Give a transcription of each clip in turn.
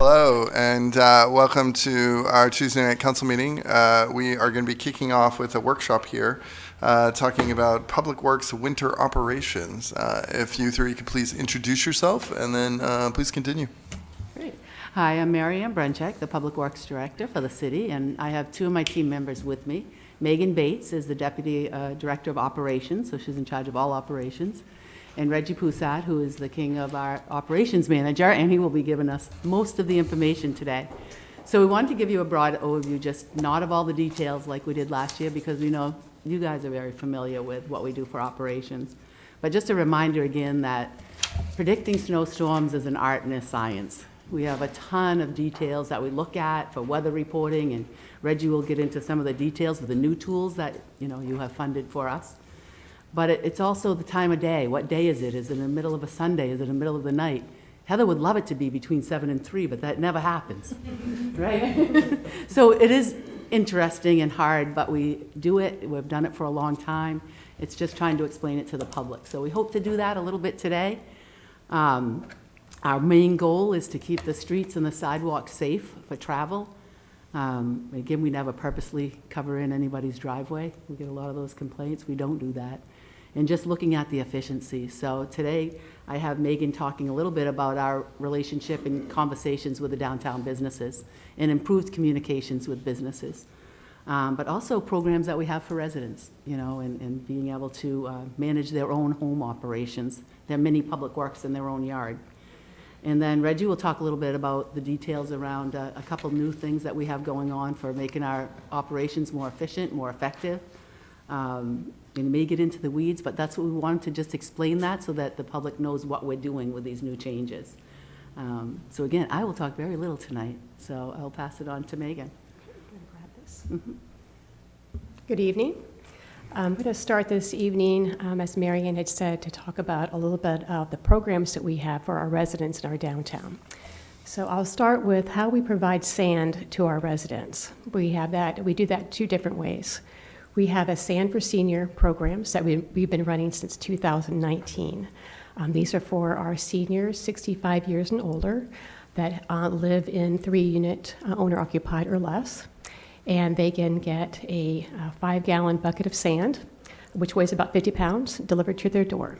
Hello, and welcome to our Tuesday night council meeting. We are going to be kicking off with a workshop here talking about Public Works winter operations. If you three could please introduce yourself and then please continue. Great. Hi, I'm Mary Ann Bruncheck, the Public Works Director for the city, and I have two of my team members with me. Megan Bates is the Deputy Director of Operations, so she's in charge of all operations. And Reggie Poussat, who is the king of our operations manager, and he will be giving us most of the information today. So we wanted to give you a broad overview, just not of all the details like we did last year, because we know you guys are very familiar with what we do for operations. But just a reminder again that predicting snowstorms is an art and a science. We have a ton of details that we look at for weather reporting, and Reggie will get into some of the details of the new tools that you have funded for us. But it's also the time of day. What day is it? Is it in the middle of a Sunday? Is it in the middle of the night? Heather would love it to be between 7 and 3, but that never happens, right? So it is interesting and hard, but we do it. We've done it for a long time. It's just trying to explain it to the public. So we hope to do that a little bit today. Our main goal is to keep the streets and the sidewalks safe for travel. Again, we never purposely cover in anybody's driveway. We get a lot of those complaints. We don't do that. And just looking at the efficiency. So today I have Megan talking a little bit about our relationship and conversations with the downtown businesses and improved communications with businesses. But also programs that we have for residents, and being able to manage their own home operations, their mini public works in their own yard. And then Reggie will talk a little bit about the details around a couple new things that we have going on for making our operations more efficient, more effective. And may get into the weeds, but that's what we wanted to just explain that so that the public knows what we're doing with these new changes. So again, I will talk very little tonight, so I'll pass it on to Megan. I'm going to grab this. Good evening. I'm going to start this evening, as Marianne had said, to talk about a little bit of the programs that we have for our residents in our downtown. So I'll start with how we provide sand to our residents. We do that two different ways. We have a Sand for Senior programs that we've been running since 2019. These are for our seniors 65 years and older that live in 3-unit owner-occupied or less. And they can get a 5-gallon bucket of sand, which weighs about 50 pounds, delivered to their door.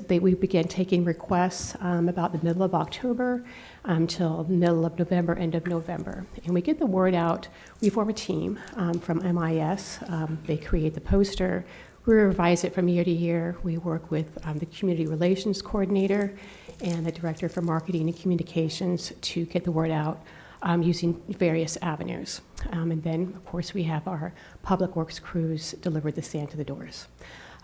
We began taking requests about the middle of October until middle of November, end of November. And we get the word out. We form a team from MIS. They create the poster. We revise it from year to year. We work with the community relations coordinator and the director for marketing and communications to get the word out using various avenues. And then, of course, we have our public works crews deliver the sand to the doors.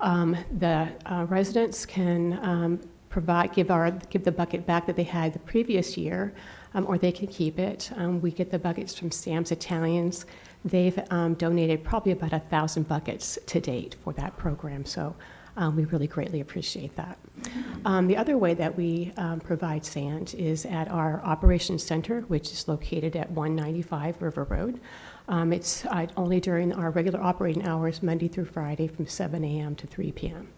The residents can give the bucket back that they had the previous year, or they can keep it. We get the buckets from Sam's Italians. They've donated probably about 1,000 buckets to date for that program, so we really greatly appreciate that. The other way that we provide sand is at our operations center, which is located at 195 River Road. It's only during our regular operating hours, Monday through Friday, from 7 a.m. to 3 p.m.,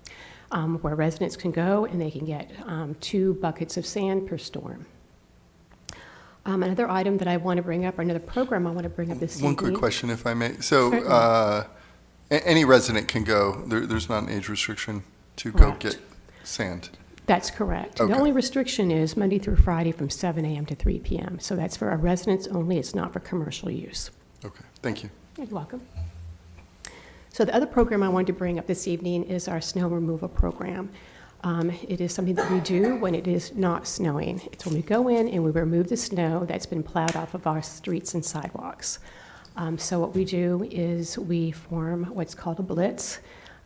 where residents can go and they can get 2 buckets of sand per storm. Another item that I want to bring up, or another program I want to bring up this evening. One quick question, if I may. So any resident can go. There's not an age restriction to Correct. Go get sand. That's correct. Okay. The only restriction is Monday through Friday from 7 a.m. to 3 p.m. So that's for our residents only. It's not for commercial use. Okay, thank you. You're welcome. So the other program I wanted to bring up this evening is our snow removal program. It is something that we do when it is not snowing. It's when we go in and we remove the snow that's been plowed off of our streets and sidewalks. So what we do is we form what's called a blitz.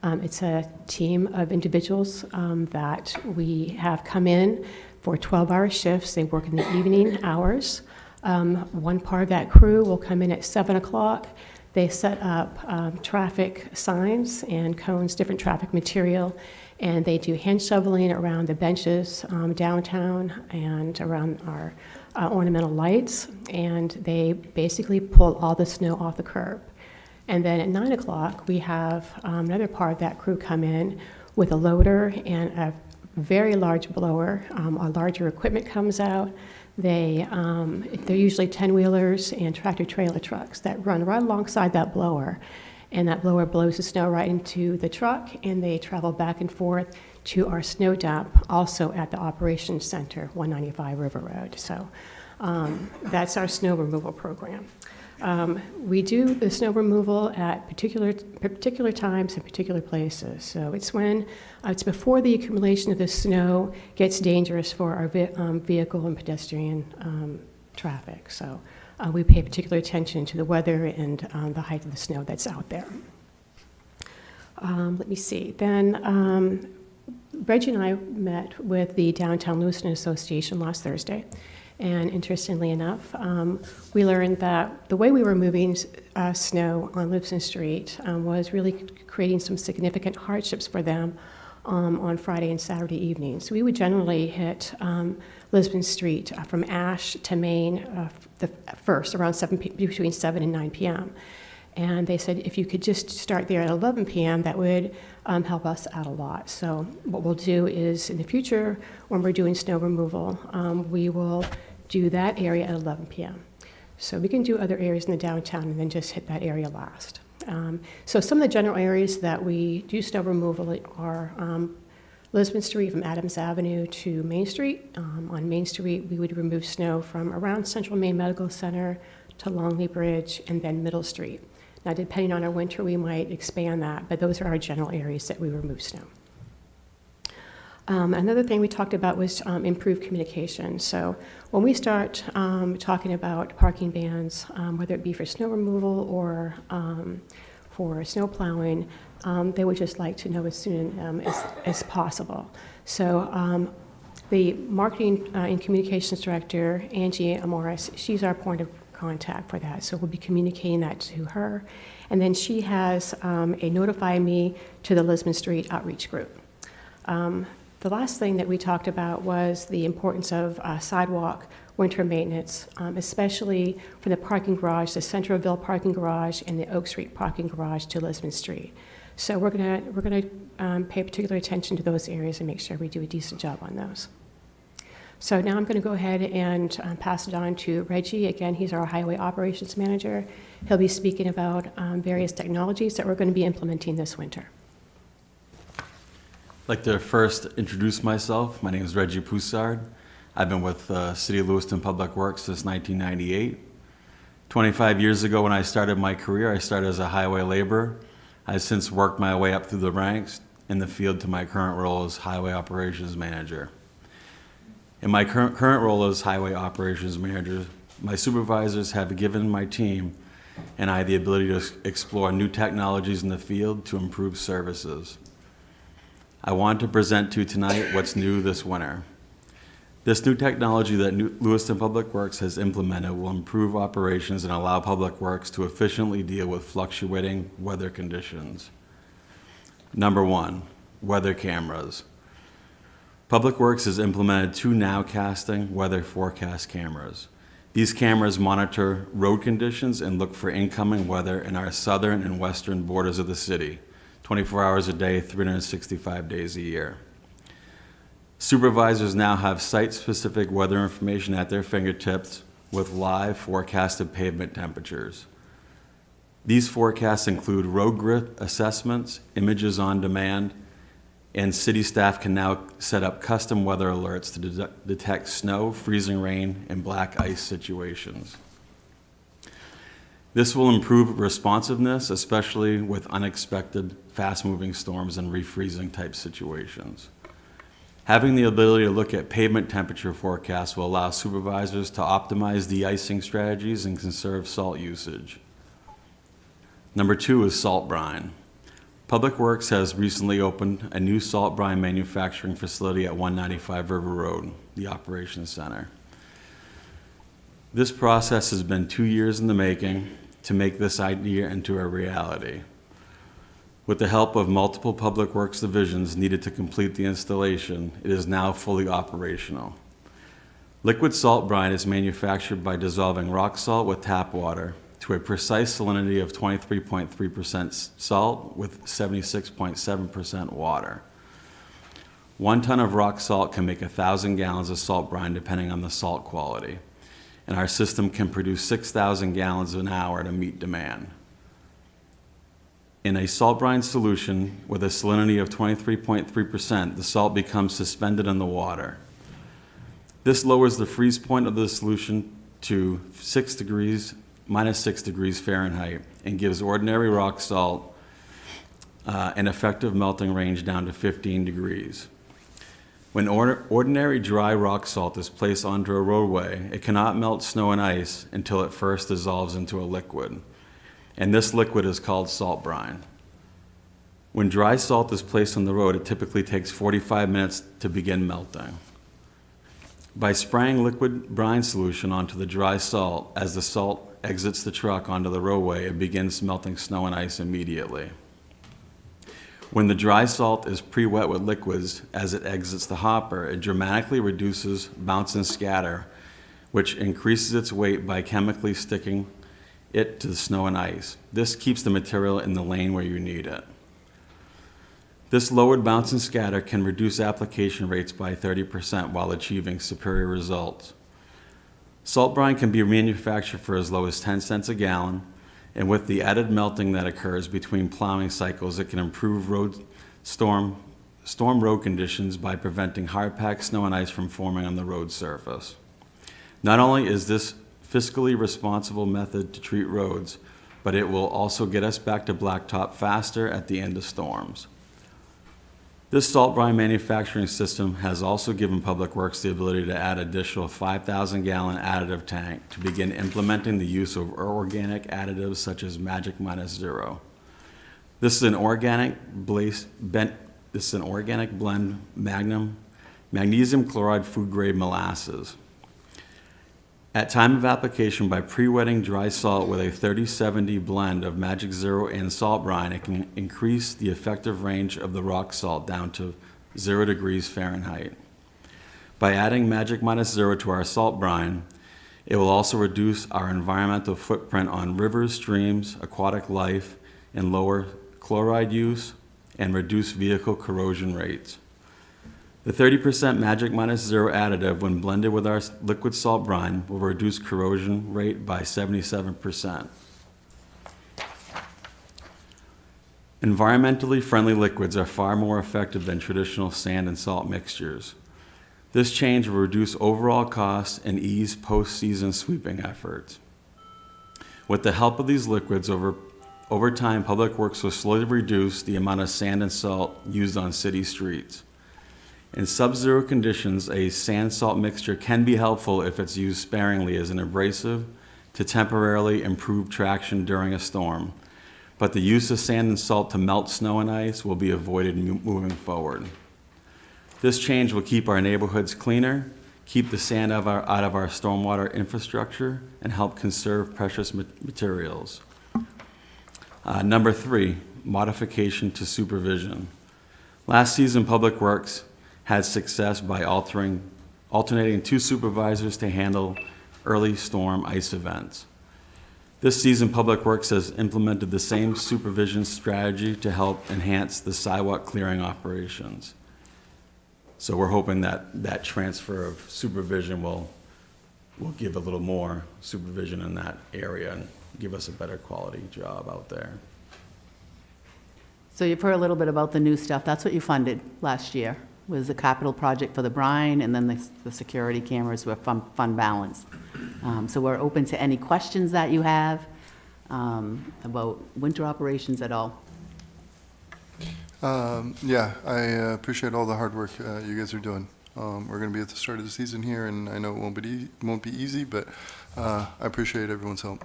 It's a team of individuals that we have come in for 12-hour shifts. They work in the evening hours. One part of that crew will come in at 7 o'clock. They set up traffic signs and cones, different traffic material, and they do hand shoveling around the benches downtown and around our ornamental lights, and they basically pull all the snow off the curb. And then at 9 o'clock, we have another part of that crew come in with a loader and a very large blower. Our larger equipment comes out. They're usually 10-wheelers and tractor-trailer trucks that run right alongside that blower, and that blower blows the snow right into the truck, and they travel back and forth to our snow dump, also at the Operations Center, 195 River Road. So that's our snow removal program. We do the snow removal at particular times and particular places. So it's before the accumulation of the snow gets dangerous for our vehicle and pedestrian traffic. So we pay particular attention to the weather and the height of the snow that's out there. Let me see. Then Reggie and I met with the Downtown Lewiston Association last Thursday. And interestingly enough, we learned that the way we were moving snow on Lewiston Street was really creating some significant hardships for them on Friday and Saturday evenings. So we would generally hit Lisbon Street from Ash to Main first around between 7 and 9 p.m. And they said if you could just start there at 11 p.m., that would help us out a lot. So what we'll do is in the future, when we're doing snow removal, we will do that area at 11 p.m. So we can do other areas in the downtown and then just hit that area last. So some of the general areas that we do snow removal are Lisbon Street from Adams Avenue to Main Street. On Main Street, we would remove snow from around Central Maine Medical Center to Longley Bridge and then Middle Street. Now, depending on our winter, we might expand that, but those are our general areas that we remove snow. Another thing we talked about was improved communication. So when we start talking about parking bans, whether it be for snow removal or for snow plowing, they would just like to know as soon as possible. So the marketing and communications director, Angie Amoris, she's our point of contact for that. So we'll be communicating that to her. And then she has a notify me to the Lisbon Street outreach group. The last thing that we talked about was the importance of sidewalk winter maintenance, especially for the parking garage, the Centralville parking garage and the Oak Street parking garage to Lisbon Street. So we're gonna pay particular attention to those areas and make sure we do a decent job on those. So now I'm going to go ahead and pass it on to Reggie. Again, he's our Highway Operations Manager. He'll be speaking about various technologies that we're going to be implementing this winter. I'd like to first introduce myself. My name is Reggie Poussard. I've been with City of Lewiston Public Works since 1998. 25 years ago when I started my career, I started as a highway laborer. I've since worked my way up through the ranks in the field to my current role as Highway Operations Manager. In my current role as Highway Operations Manager, my supervisors have given my team and I the ability to explore new technologies in the field to improve services. I want to present to you tonight what's new this winter. This new technology that Lewiston Public Works has implemented will improve operations and allow Public Works to efficiently deal with fluctuating weather conditions. Number one, weather cameras. Public Works has implemented 2 nowcasting weather forecast cameras. These cameras monitor road conditions and look for incoming weather in our southern and western borders of the city, 24 hours a day, 365 days a year. Supervisors now have site-specific weather information at their fingertips with live forecasted pavement temperatures. These forecasts include road grit assessments, images on demand, and city staff can now set up custom weather alerts to detect snow, freezing rain, and black ice situations. This will improve responsiveness, especially with unexpected fast-moving storms and refreezing type situations. Having the ability to look at pavement temperature forecasts will allow supervisors to optimize de-icing strategies and conserve salt usage. Number 2 is salt brine. Public Works has recently opened a new salt brine manufacturing facility at 195 River Road, the Operations Center. This process has been 2 years in the making to make this idea into a reality. With the help of multiple Public Works divisions needed to complete the installation, it is now fully operational. Liquid salt brine is manufactured by dissolving rock salt with tap water to a precise salinity of 23.3% salt with 76.7% water. 1 ton of rock salt can make 1,000 gallons of salt brine depending on the salt quality. And our system can produce 6,000 gallons an hour to meet demand. In a salt brine solution with a salinity of 23.3%, the salt becomes suspended in the water. This lowers the freeze point of the solution to minus 6 degrees Fahrenheit, and gives ordinary rock salt an effective melting range down to 15 degrees. When ordinary dry rock salt is placed onto a roadway, it cannot melt snow and ice until it first dissolves into a liquid. And this liquid is called salt brine. When dry salt is placed on the road, it typically takes 45 minutes to begin melting. By spraying liquid brine solution onto the dry salt, as the salt exits the truck onto the roadway, it begins melting snow and ice immediately. When the dry salt is pre-wet with liquids as it exits the hopper, it dramatically reduces bounce and scatter, which increases its weight by chemically sticking it to the snow and ice. This keeps the material in the lane where you need it. This lowered bounce and scatter can reduce application rates by 30% while achieving superior results. Salt brine can be manufactured for as low as 10 cents a gallon, and with the added melting that occurs between plowing cycles, it can improve storm road conditions by preventing hard-packed snow and ice from forming on the road surface. Not only is this fiscally responsible method to treat roads, but it will also get us back to blacktop faster at the end of storms. This salt brine manufacturing system has also given Public Works the ability to add additional 5,000 gallon additive tank to begin implementing the use of organic additives such as Magic Minus Zero. This is an organic blend magnesium chloride food grade molasses. At time of application, by pre-wetting dry salt with a 30-70 blend of Magic Zero and salt brine, it can increase the effective range of the rock salt down to 0 degrees Fahrenheit. By adding Magic Minus Zero to our salt brine, it will also reduce our environmental footprint on rivers, streams, aquatic life, and lower chloride use, and reduce vehicle corrosion rates. The 30% Magic Minus Zero additive, when blended with our liquid salt brine, will reduce corrosion rate by 77%. Environmentally friendly liquids are far more effective than traditional sand and salt mixtures. This change will reduce overall costs and ease post-season sweeping efforts. With the help of these liquids, over time, Public Works will slowly reduce the amount of sand and salt used on city streets. In sub-zero conditions, a sand-salt mixture can be helpful if it's used sparingly as an abrasive to temporarily improve traction during a storm. But the use of sand and salt to melt snow and ice will be avoided moving forward. This change will keep our neighborhoods cleaner, keep the sand out of our stormwater infrastructure, and help conserve precious materials. Number 3, modification to supervision. Last season, Public Works had success by alternating 2 supervisors to handle early storm ice events. This season, Public Works has implemented the same supervision strategy to help enhance the sidewalk clearing operations. So we're hoping that transfer of supervision will give a little more supervision in that area and give us a better quality job out there. So you've heard a little bit about the new stuff. That's what you funded last year, was a capital project for the brine, and then the security cameras were fund balance. So we're open to any questions that you have about winter operations at all. Yeah, I appreciate all the hard work you guys are doing. We're going to be at the start of the season here, and I know it won't be easy, but I appreciate everyone's help.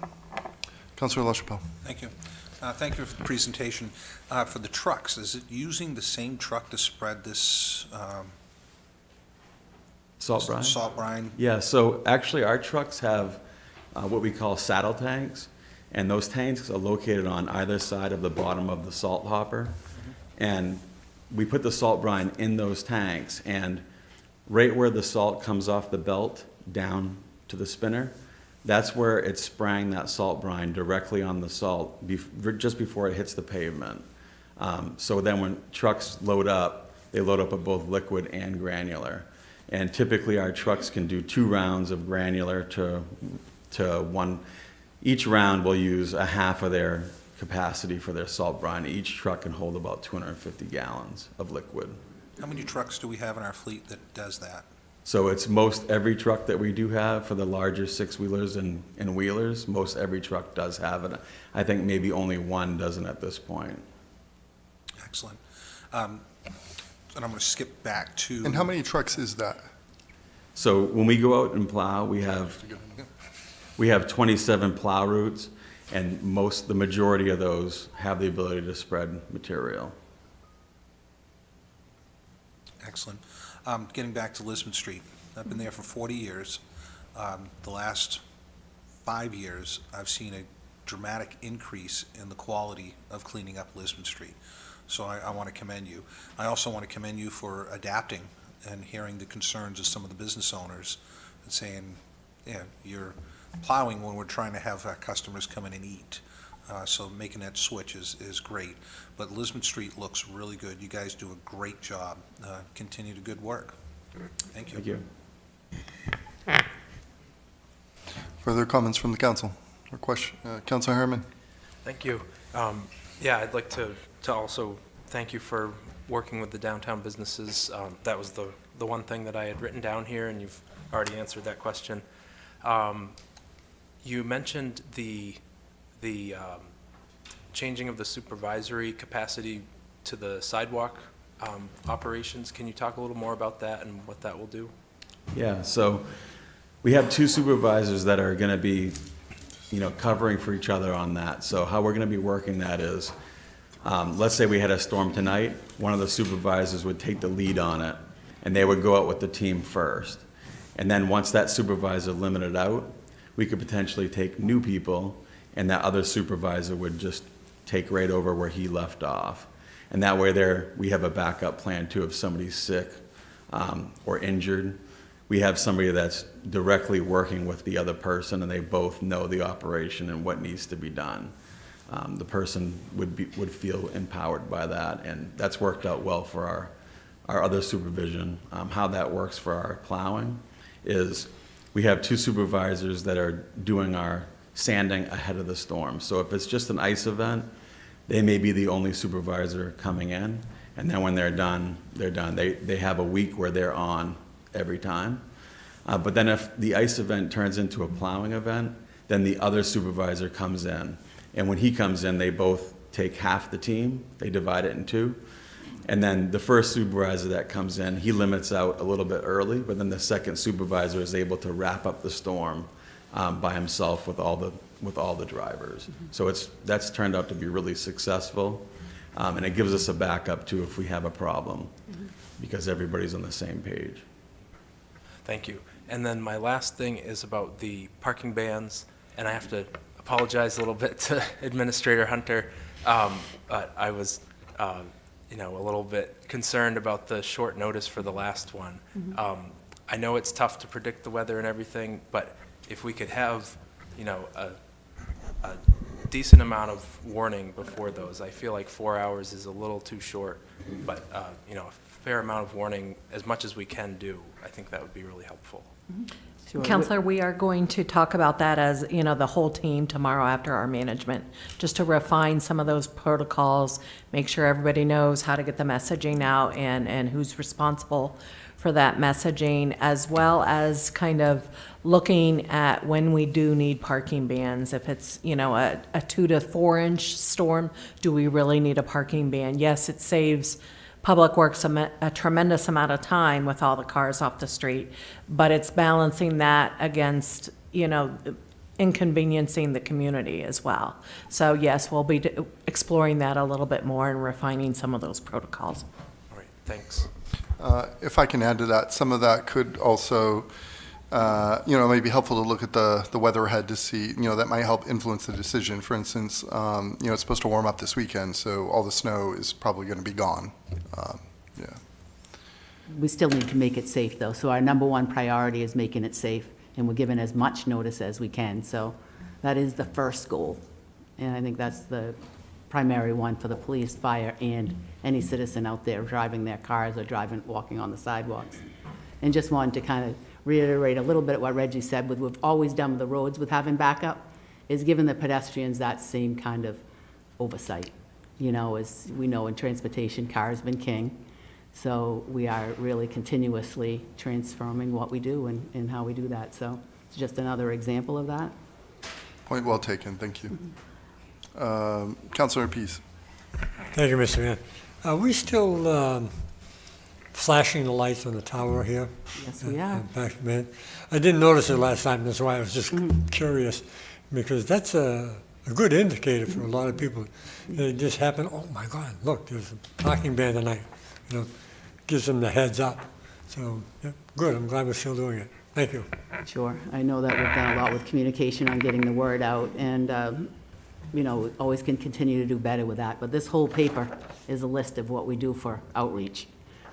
Councilor LaChapelle. Thank you. Thank you for the presentation. For the trucks, is it using the same truck to spread this Salt brine? salt brine? Yeah, so actually our trucks have what we call saddle tanks, and those tanks are located on either side of the bottom of the salt hopper. And we put the salt brine in those tanks, and right where the salt comes off the belt down to the spinner, that's where it's spraying that salt brine directly on the salt just before it hits the pavement. So then when trucks load up, they load up with both liquid and granular. And typically our trucks can do 2 rounds of granular to one. Each round will use a half of their capacity for their salt brine. Each truck can hold about 250 gallons of liquid. How many trucks do we have in our fleet that does that? So it's most every truck that we do have for the larger 6-wheelers and wheelers, most every truck does have it. I think maybe only one doesn't at this point. Excellent. And I'm going to skip back to... And how many trucks is that? So when we go out and plow, we have 27 plow routes, and the majority of those have the ability to spread material. Excellent. Getting back to Lisbon Street, I've been there for 40 years. The last 5 years, I've seen a dramatic increase in the quality of cleaning up Lisbon Street. So I want to commend you. I also want to commend you for adapting and hearing the concerns of some of the business owners and saying, yeah, you're plowing when we're trying to have customers come in and eat. So making that switch is great. But Lisbon Street looks really good. You guys do a great job. Continue the good work. Thank you. Thank you. Further comments from the council or question? Councilor Harriman? Thank you. Yeah, I'd like to also thank you for working with the downtown businesses. That was the one thing that I had written down here, and you've already answered that question. You mentioned the changing of the supervisory capacity to the sidewalk operations. Can you talk a little more about that and what that will do? Yeah, so we have 2 supervisors that are going to be, covering for each other on that. So how we're going to be working that is, let's say we had a storm tonight, one of the supervisors would take the lead on it, and they would go out with the team first. And then once that supervisor limited out, we could potentially take new people, and that other supervisor would just take right over where he left off. And that way we have a backup plan too. If somebody's sick or injured, we have somebody that's directly working with the other person, and they both know the operation and what needs to be done. The person would feel empowered by that, and that's worked out well for our other supervision. How that works for our plowing is we have 2 supervisors that are doing our sanding ahead of the storm. So if it's just an ice event, they may be the only supervisor coming in, and then when they're done, they're done. They have a week where they're on every time. But then if the ice event turns into a plowing event, then the other supervisor comes in. And when he comes in, they both take half the team, they divide it in 2. And then the first supervisor that comes in, he limits out a little bit early, but then the second supervisor is able to wrap up the storm by himself with all the drivers. Mm-hmm. So that's turned out to be really successful, and it gives us a backup too if we have a problem, mm-hmm. because everybody's on the same page. Thank you. And then my last thing is about the parking bans, and I have to apologize a little bit to Administrator Hunter, but I was a little bit concerned about the short notice for the last one. Mm-hmm. I know it's tough to predict the weather and everything, but if we could have, a decent amount of warning before those. I feel like 4 hours is a little too short, but, a fair amount of warning, as much as we can do, I think that would be really helpful. Mm-hmm. Sure. Counselor, we are going to talk about that as, the whole team tomorrow after our management, just to refine some of those protocols, make sure everybody knows how to get the messaging out and who's responsible for that messaging, as well as kind of looking at when we do need parking bans. If it's, a 2 to 4 inch storm, do we really need a parking ban? Yes, it saves Public Works a tremendous amount of time with all the cars off the street, but it's balancing that against, inconveniencing the community as well. So yes, we'll be exploring that a little bit more and refining some of those protocols. All right, thanks. If I can add to that, some of that could also, it may be helpful to look at the weather ahead to see, that might help influence the decision. For instance, it's supposed to warm up this weekend, so all the snow is probably going to be gone. Yeah. We still need to make it safe, though, so our number one priority is making it safe, and we're given as much notice as we can, so that is the first goal, and I think that's the primary one for the police, fire, and any citizen out there driving their cars or walking on the sidewalks. And just wanted to kind of reiterate a little bit what Reggie said, with we've always done with the roads with having backup, is giving the pedestrians that same kind of oversight. You know, as we know in transportation, car's been king. So we are really continuously transforming what we do and how we do that. So it's just another example of that. Point well taken, thank you. Councilor Pease. Thank you, Mr. Mayor. Are we still flashing the lights on the tower here? Yes, we are. Back, man. I didn't notice it last time, that's why I was just curious, because that's a good indicator for a lot of people. It just happened, oh my God, look, there's a parking ban tonight. You know, gives them the heads up. So, yeah, good, I'm glad we're still doing it. Thank you. Sure. I know that we've done a lot with communication on getting the word out, and, you know, always can continue to do better with that. But this whole paper is a list of what we do for outreach.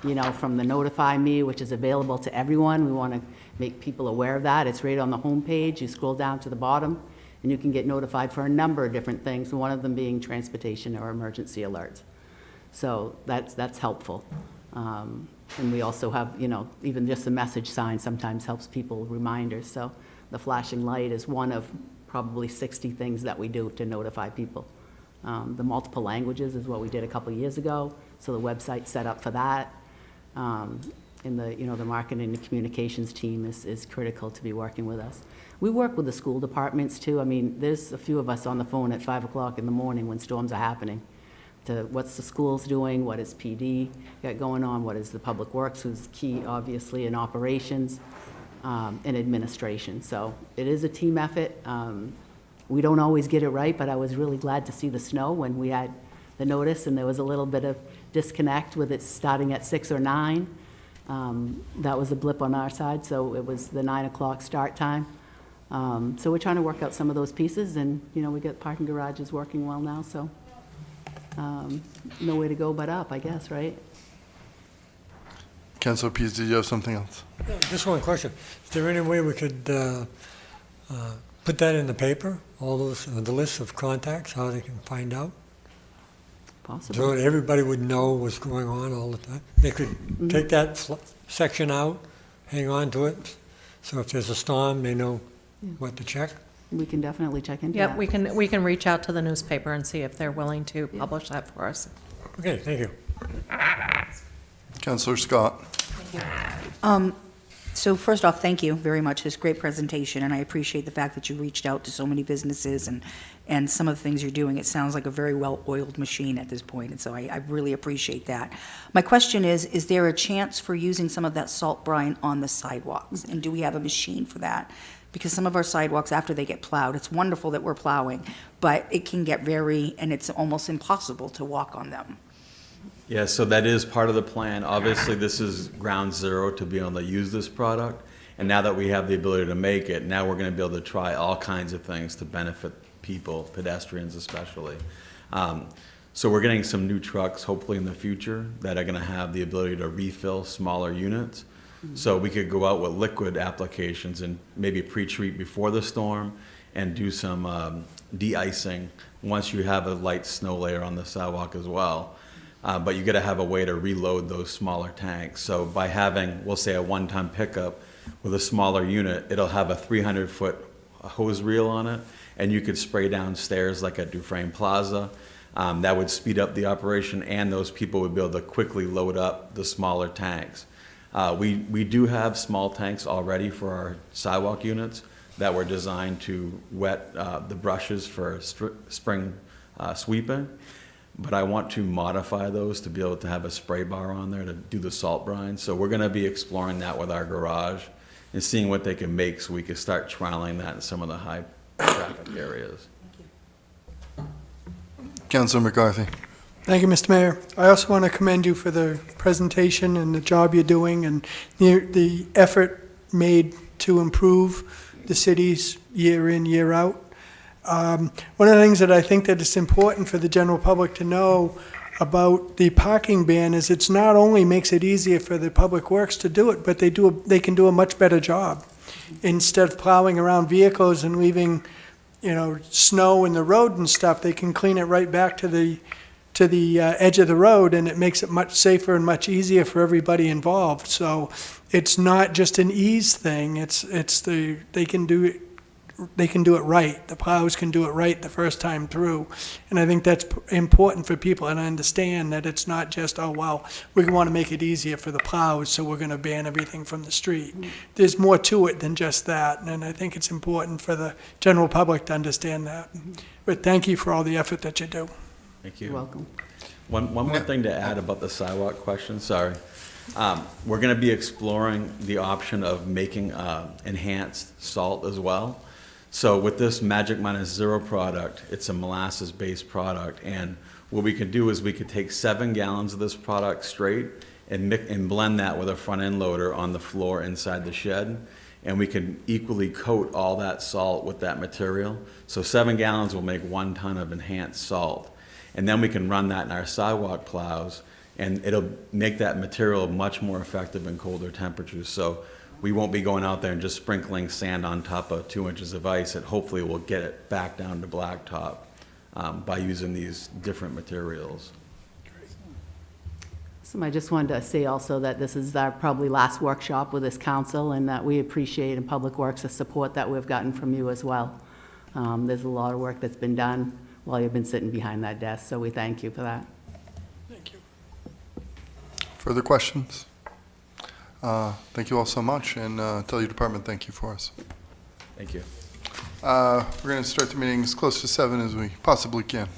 You know, from the Notify Me, which is available to everyone. We want to make people aware of that. It's right on the homepage. You scroll down to the bottom, and you can get notified for a number of different things, one of them being transportation or emergency alerts. So that's helpful. And we also have, you know, even just a message sign sometimes helps people, reminders. So the flashing light is one of probably 60 things that we do to notify people. The multiple languages is what we did a couple years ago, so the website's set up for that. And the, you know, the marketing and communications team is critical to be working with us. We work with the school departments too. I mean, there's a few of us on the phone at 5 o'clock in the morning when storms are happening, to what's the schools doing, what is PD got going on, what is the Public Works, who's key, obviously, in operations, and administration. So it is a team effort. We don't always get it right, but I was really glad to see the snow when we had the notice, and there was a little bit of disconnect with it starting at 6 or 9. That was a blip on our side, so it was the 9 o'clock start time. So we're trying to work out some of those pieces, and, you know, we got parking garages working well now, so no way to go but up, I guess, right? Councilor Pease, did you have something else? Yeah, just one question. Is there any way we could put that in the paper, all those, the list of contacts, how they can find out? Possible. So everybody would know what's going on all the time. They could take that section out, hang on to it, so if there's a storm, they know what to check. We can definitely check into that. Yep, we can reach out to the newspaper and see if they're willing to publish that for us. Okay, thank you. Councilor Scott. So first off, thank you very much. This great presentation, and I appreciate the fact that you reached out to so many businesses and some of the things you're doing. It sounds like a very well-oiled machine at this point, and so I really appreciate that. My question is there a chance for using some of that salt brine on the sidewalks? And do we have a machine for that? Because some of our sidewalks, after they get plowed, it's wonderful that we're plowing, but it can get and it's almost impossible to walk on them. Yeah, so that is part of the plan. Obviously, this is ground zero to be able to use this product. And now that we have the ability to make it, now we're going to be able to try all kinds of things to benefit people, pedestrians especially. So we're getting some new trucks, hopefully in the future, that are going to have the ability to refill smaller units. So we could go out with liquid applications and maybe pre-treat before the storm and do some de-icing once you have a light snow layer on the sidewalk as well. But you got to have a way to reload those smaller tanks. So by having, we'll say, a one-ton pickup with a smaller unit, it'll have a 300-foot hose reel on it, and you could spray downstairs like at Dufresne Plaza. That would speed up the operation, and those people would be able to quickly load up the smaller tanks. We do have small tanks already for our sidewalk units that were designed to wet the brushes for spring sweeping. But I want to modify those to be able to have a spray bar on there to do the salt brine. So we're going to be exploring that with our garage and seeing what they can make so we can start trialing that in some of the high traffic areas. Councilor McCarthy. Thank you, Mr. Mayor. I also want to commend you for the presentation and the job you're doing and the effort made to improve the cities year in, year out. One of the things that I think that it's important for the general public to know about the parking ban is it's not only makes it easier for the Public Works to do it, but they can do a much better job. Instead of plowing around vehicles and leaving, snow in the road and stuff, they can clean it right back to the edge of the road, and it makes it much safer and much easier for everybody involved. So it's not just an ease thing. They can do it right. The plows can do it right the first time through. And I think that's important for people to understand that it's not just, oh, well, we want to make it easier for the plows, so we're going to ban everything from the street. There's more to it than just that, and I think it's important for the general public to understand that. But thank you for all the effort that you do. Thank you. You're welcome. One more thing to add about the sidewalk question, sorry. We're gonna be exploring the option of making enhanced salt as well. So with this Magic Minus Zero product, it's a molasses-based product, and what we could do is we could take 7 gallons of this product straight and blend that with a front-end loader on the floor inside the shed, and we can equally coat all that salt with that material. So 7 gallons will make 1 ton of enhanced salt. And then we can run that in our sidewalk plows, and it'll make that material much more effective in colder temperatures. So we won't be going out there and just sprinkling sand on top of 2 inches of ice. It hopefully will get it back down to blacktop by using these different materials. So I just wanted to say also that this is our probably last workshop with this council, and that we appreciate in Public Works the support that we've gotten from you as well. There's a lot of work that's been done while you've been sitting behind that desk, so we thank you for that. Thank you. Further questions? Thank you all so much, and tell your department thank you for us. Thank you. We're going to start the meeting as close to 7 as we possibly can.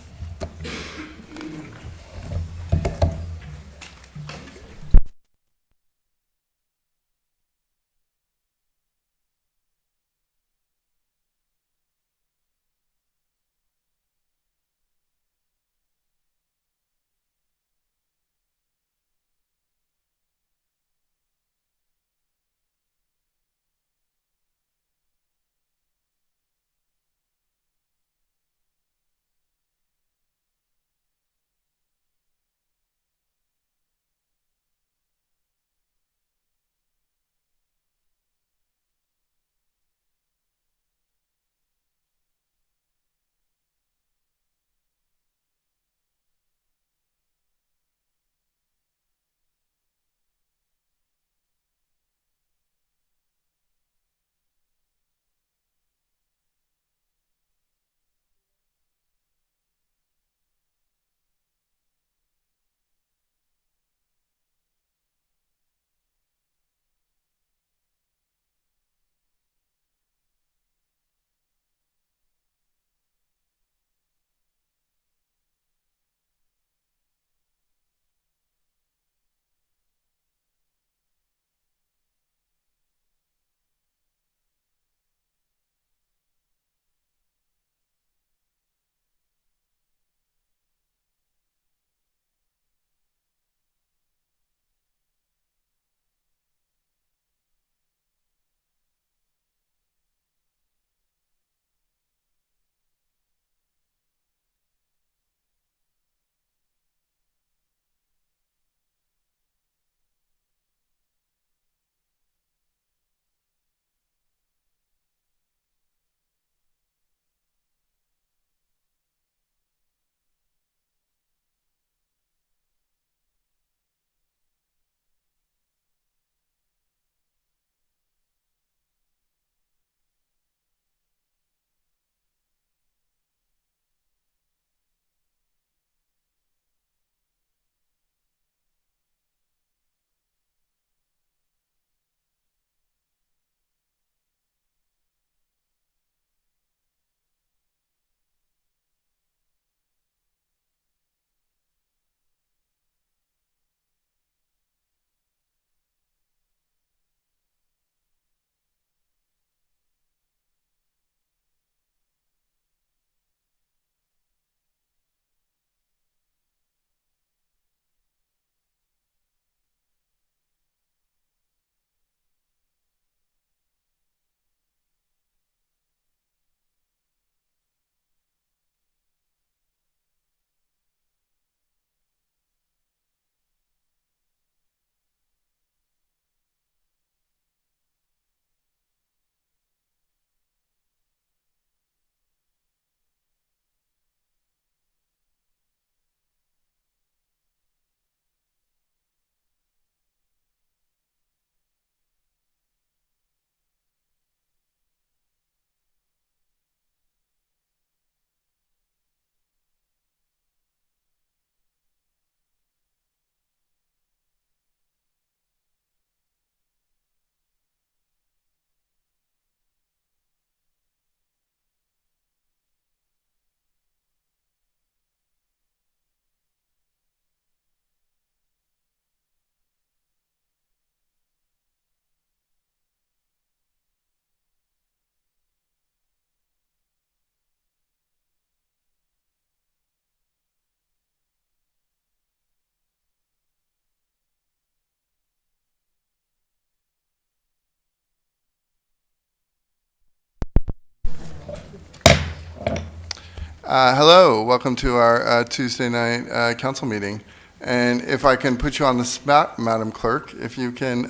Hello, welcome to our Tuesday night council meeting. And if I can put you on the spot, Madam Clerk, if you can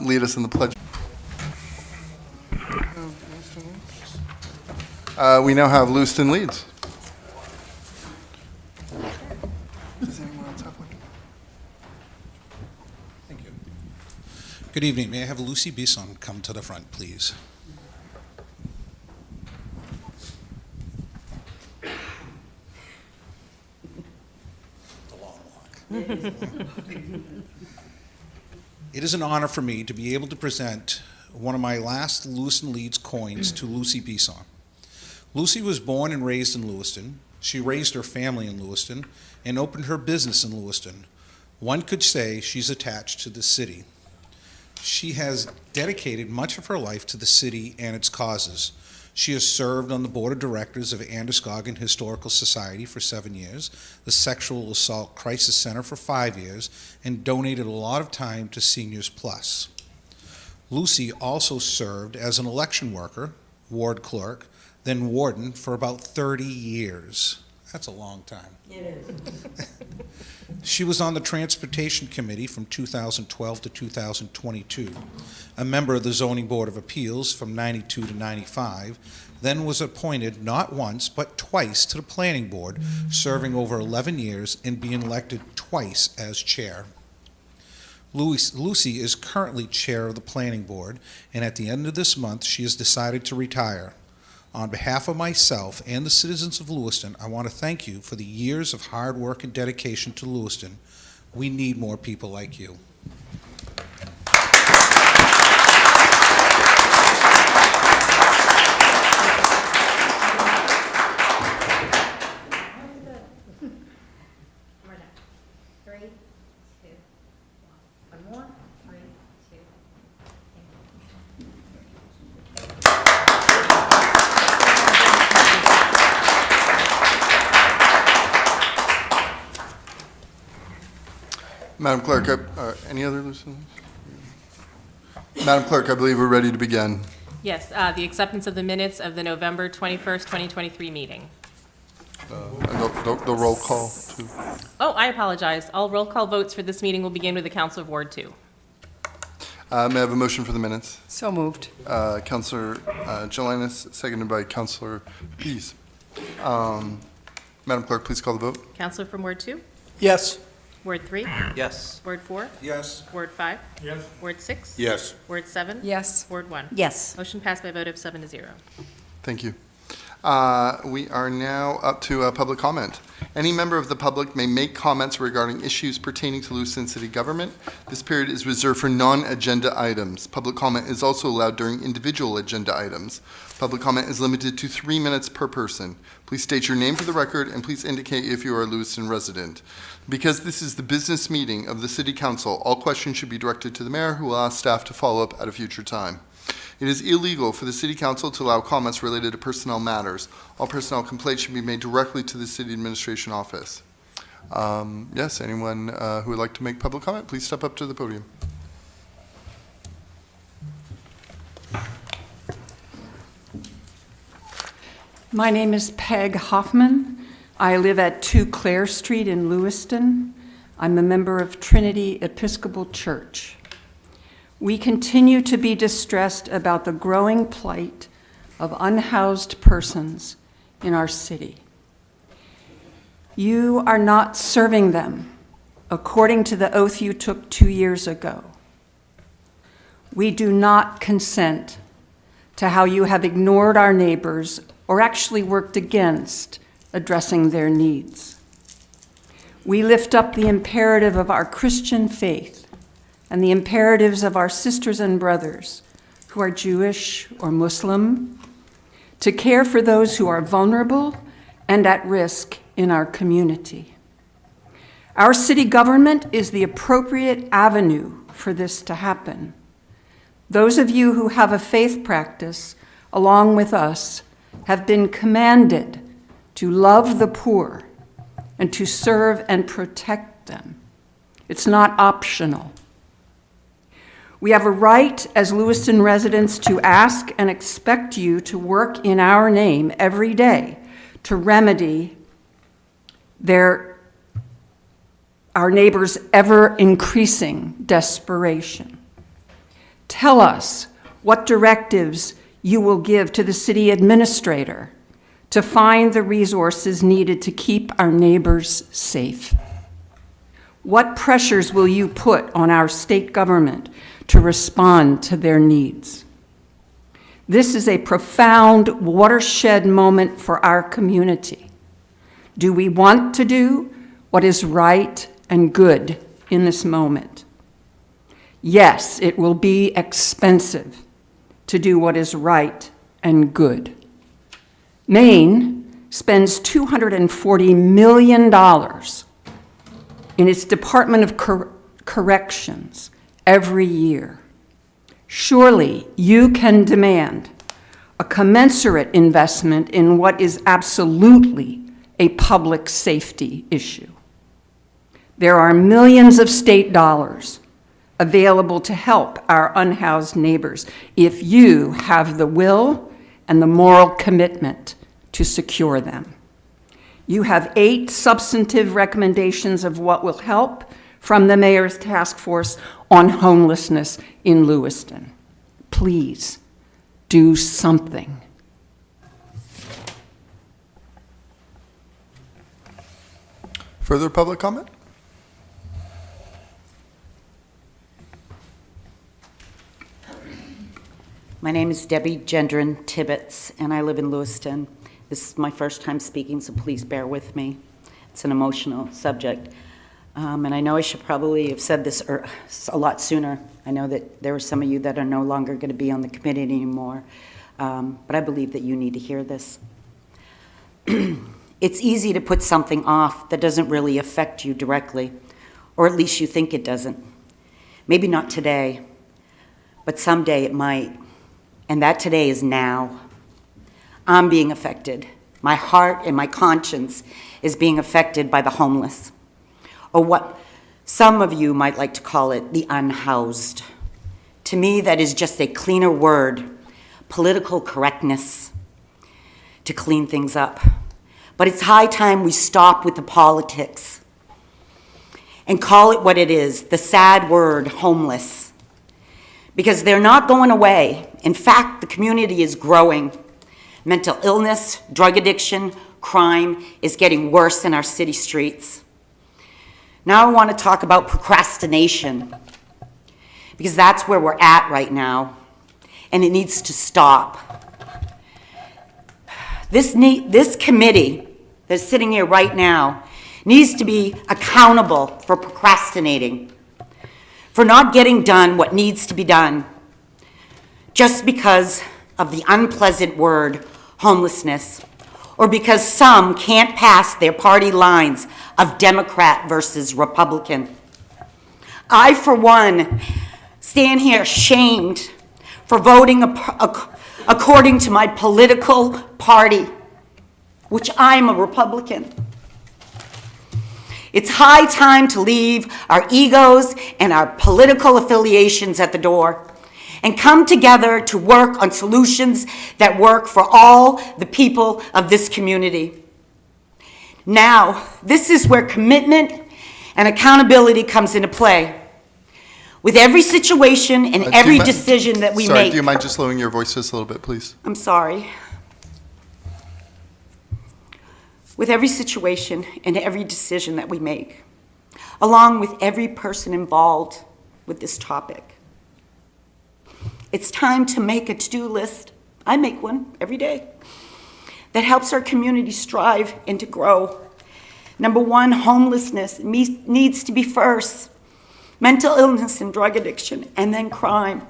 lead us in the pledge. We now have Lewiston leads. Does anyone else have one? Thank you. Good evening. May I have Lucy Bisson come to the front, please? The long walk. It is an honor for me to be able to present one of my last Lewiston Leads coins to Lucy Bisson. Lucy was born and raised in Lewiston. She raised her family in Lewiston and opened her business in Lewiston. One could say she's attached to the city. She has dedicated much of her life to the city and its causes. She has served on the board of directors of Androscoggin Historical Society for 7 years, the Sexual Assault Crisis Center for 5 years, and donated a lot of time to Seniors Plus. Lucy also served as an election worker, ward clerk, then warden for about 30 years. That's a long time. It is. She was on the Transportation Committee from 2012 to 2022, a member of the Zoning Board of Appeals from 92 to 95, then was appointed not once but twice to the Planning Board, serving over 11 years and being elected twice as chair. Lucy is currently chair of the Planning Board, and at the end of this month, she has decided to retire. On behalf of myself and the citizens of Lewiston, I want to thank you for the years of hard work and dedication to Lewiston. We need more people like you. Madam Clerk, any other Lewiston leads? Madam Clerk, I believe we're ready to begin. Yes, the acceptance of the minutes of the November 21st, 2023 meeting. The roll call, too. Oh, I apologize. All roll call votes for this meeting will begin with the Council of Ward 2. May I have a motion for the minutes? So moved. Councilor Jelinas, seconded by Councilor Pease. Madam Clerk, please call the vote. Councilor from Ward 2, Yes. Ward 3, Yes. Ward 4, Yes. Ward 5, Yes. Ward 6, Yes. Ward 7, Yes. Ward 1. Yes. Motion passed by a vote of 7 to 0. Thank you. We are now up to public comment. Any member of the public may make comments regarding issues pertaining to Lewiston City Government. This period is reserved for non-agenda items. Public comment is also allowed during individual agenda items. Public comment is limited to 3 minutes per person. Please state your name for the record and please indicate if you are a Lewiston resident. Because this is the business meeting of the City Council, all questions should be directed to the mayor, who will ask staff to follow up at a future time. It is illegal for the City Council to allow comments related to personnel matters. All personnel complaints should be made directly to the City Administration Office. Yes, anyone who would like to make public comment, please step up to the podium. My name is Peg Hoffman. I live at 2 Clare Street in Lewiston. I'm a member of Trinity Episcopal Church. We continue to be distressed about the growing plight of unhoused persons in our city. You are not serving them according to the oath you took 2 years ago. We do not consent to how you have ignored our neighbors or actually worked against addressing their needs. We lift up the imperative of our Christian faith and the imperatives of our sisters and brothers who are Jewish or Muslim to care for those who are vulnerable and at risk in our community. Our city government is the appropriate avenue for this to happen. Those of you who have a faith practice, along with us, have been commanded to love the poor and to serve and protect them. It's not optional. We have a right as Lewiston residents to ask and expect you to work in our name every day to remedy our neighbors' ever-increasing desperation. Tell us what directives you will give to the city administrator to find the resources needed to keep our neighbors safe. What pressures will you put on our state government to respond to their needs? This is a profound watershed moment for our community. Do we want to do what is right and good in this moment? Yes, it will be expensive to do what is right and good. Maine spends $240 million in its Department of Corrections every year. Surely you can demand a commensurate investment in what is absolutely a public safety issue. There are millions of state dollars available to help our unhoused neighbors if you have the will and the moral commitment to secure them. You have 8 substantive recommendations of what will help from the Mayor's Task Force on Homelessness in Lewiston. Please do something. Further public comment? My name is Debbie Gendron Tibbetts, and I live in Lewiston. This is my first time speaking, so please bear with me. It's an emotional subject. And I know I should probably have said this a lot sooner. I know that there are some of you that are no longer going to be on the committee anymore, but I believe that you need to hear this. It's easy to put something off that doesn't really affect you directly, or at least you think it doesn't. Maybe not today, but someday it might. And that today is now. I'm being affected. My heart and my conscience is being affected by the homeless, or what some of you might like to call it, the unhoused. To me, that is just a cleaner word, political correctness, to clean things up. But it's high time we stop with the politics and call it what it is, the sad word, homeless. Because they're not going away. In fact, the community is growing. Mental illness, drug addiction, crime is getting worse in our city streets. Now I want to talk about procrastination, because that's where we're at right now, and it needs to stop. This committee that's sitting here right now needs to be accountable for procrastinating, for not getting done what needs to be done, just because of the unpleasant word, homelessness, or because some can't pass their party lines of Democrat versus Republican. I, for one, stand here shamed for voting according to my political party, which I'm a Republican. It's high time to leave our egos and our political affiliations at the door and come together to work on solutions that work for all the people of this community. Now, this is where commitment and accountability comes into play. With every situation and every decision that we make. Do you mind just lowering your voice just a little bit, please? I'm sorry. With every situation and every decision that we make, along with every person involved with this topic. It's time to make a to-do list. I make one every day that helps our community strive and to grow. Number 1, homelessness needs to be first. Mental illness and drug addiction, and then crime.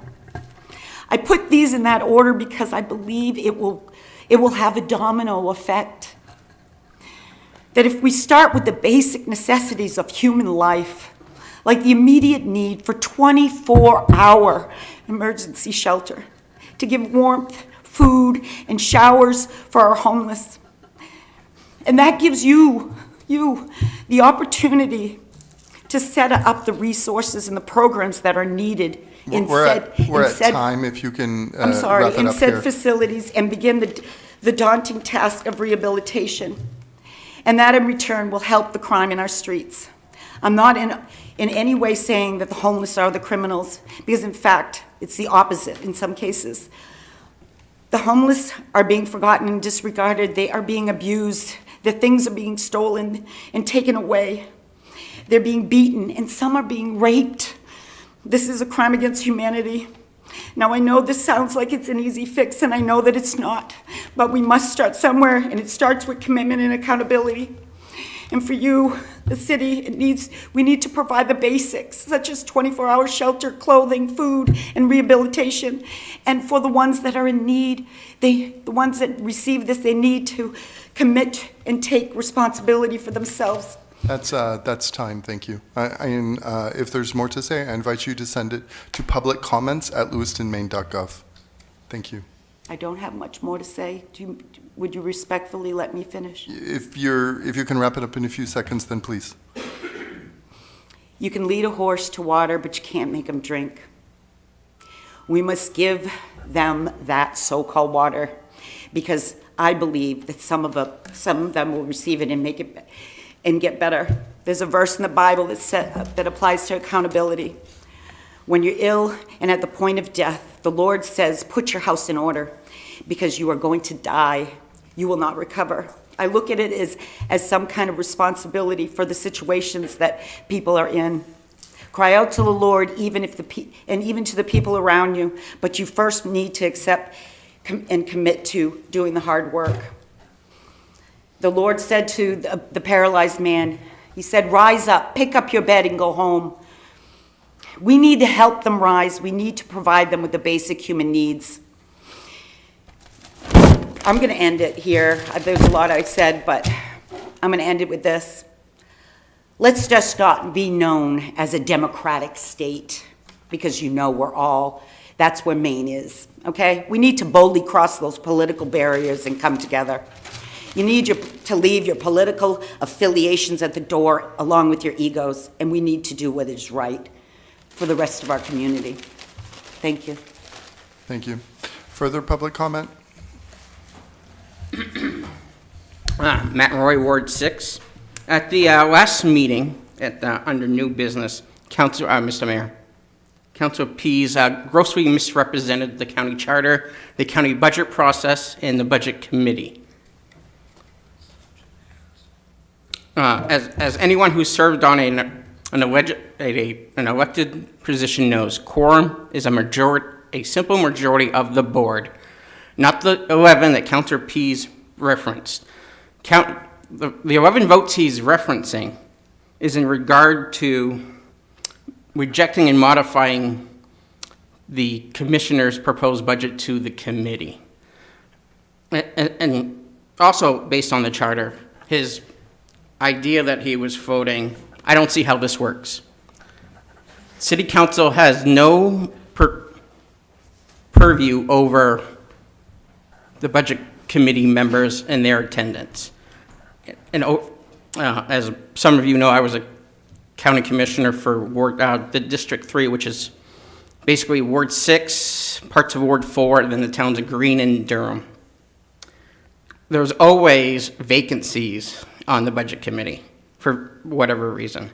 I put these in that order because I believe it will have a domino effect. That if we start with the basic necessities of human life, like the immediate need for 24-hour emergency shelter, to give warmth, food, and showers for our homeless. And that gives you the opportunity to set up the resources and the programs that are needed We're at time, if you can I'm sorry, wrap it in up said here. facilities and begin the daunting task of rehabilitation, and that in return will help the crime in our streets. I'm not in any way saying that the homeless are the criminals, because in fact, it's the opposite in some cases. The homeless are being forgotten and disregarded. They are being abused. Their things are being stolen and taken away. They're being beaten, and some are being raped. This is a crime against humanity. Now, I know this sounds like it's an easy fix, and I know that it's not, but we must start somewhere, and it starts with commitment and accountability. And for you, the city, we need to provide the basics, such as 24-hour shelter, clothing, food, and rehabilitation. And for the ones that are in need, the ones that receive this, they need to commit and take responsibility for themselves. That's time, thank you. If there's more to say, I invite you to send it to public comments at lewistonmaine.gov. Thank you. I don't have much more to say. Would you respectfully let me finish? If you can wrap it up in a few seconds, then please. You can lead a horse to water, but you can't make him drink. We must give them that so-called water, because I believe that some of them will receive it and make it and get better. There's a verse in the Bible that applies to accountability. When you're ill and at the point of death, the Lord says, put your house in order, because you are going to die. You will not recover. I look at it as some kind of responsibility for the situations that people are in. Cry out to the Lord, even to the people around you, but you first need to accept and commit to doing the hard work. The Lord said to the paralyzed man, he said, rise up, pick up your bed and go home. We need to help them rise. We need to provide them with the basic human needs. I'm going to end it here. There's a lot I said, but I'm going to end it with this. Let's just not be known as a democratic state, because that's where Maine is, okay? We need to boldly cross those political barriers and come together. You need to leave your political affiliations at the door along with your egos, and we need to do what is right for the rest of our community. Thank you. Thank you. Further public comment? Matt Roy, Ward 6. At the last meeting, under new business, Mr. Mayor, Councilor Pease grossly misrepresented the county charter, the county budget process, and the budget committee. As anyone who served on an elected position knows, quorum is a simple majority of the board, not the 11 that Councilor Pease referenced. The 11 votes he's referencing is in regard to rejecting and modifying the commissioner's proposed budget to the committee. And also based on the charter, his idea that he was voting, I don't see how this works. City Council has no purview over the budget committee members and their attendance. And as some of you know, I was a county commissioner for the District 3, which is basically Ward 6, parts of Ward 4, and then the towns of Greene and Durham. There's always vacancies on the budget committee for whatever reason.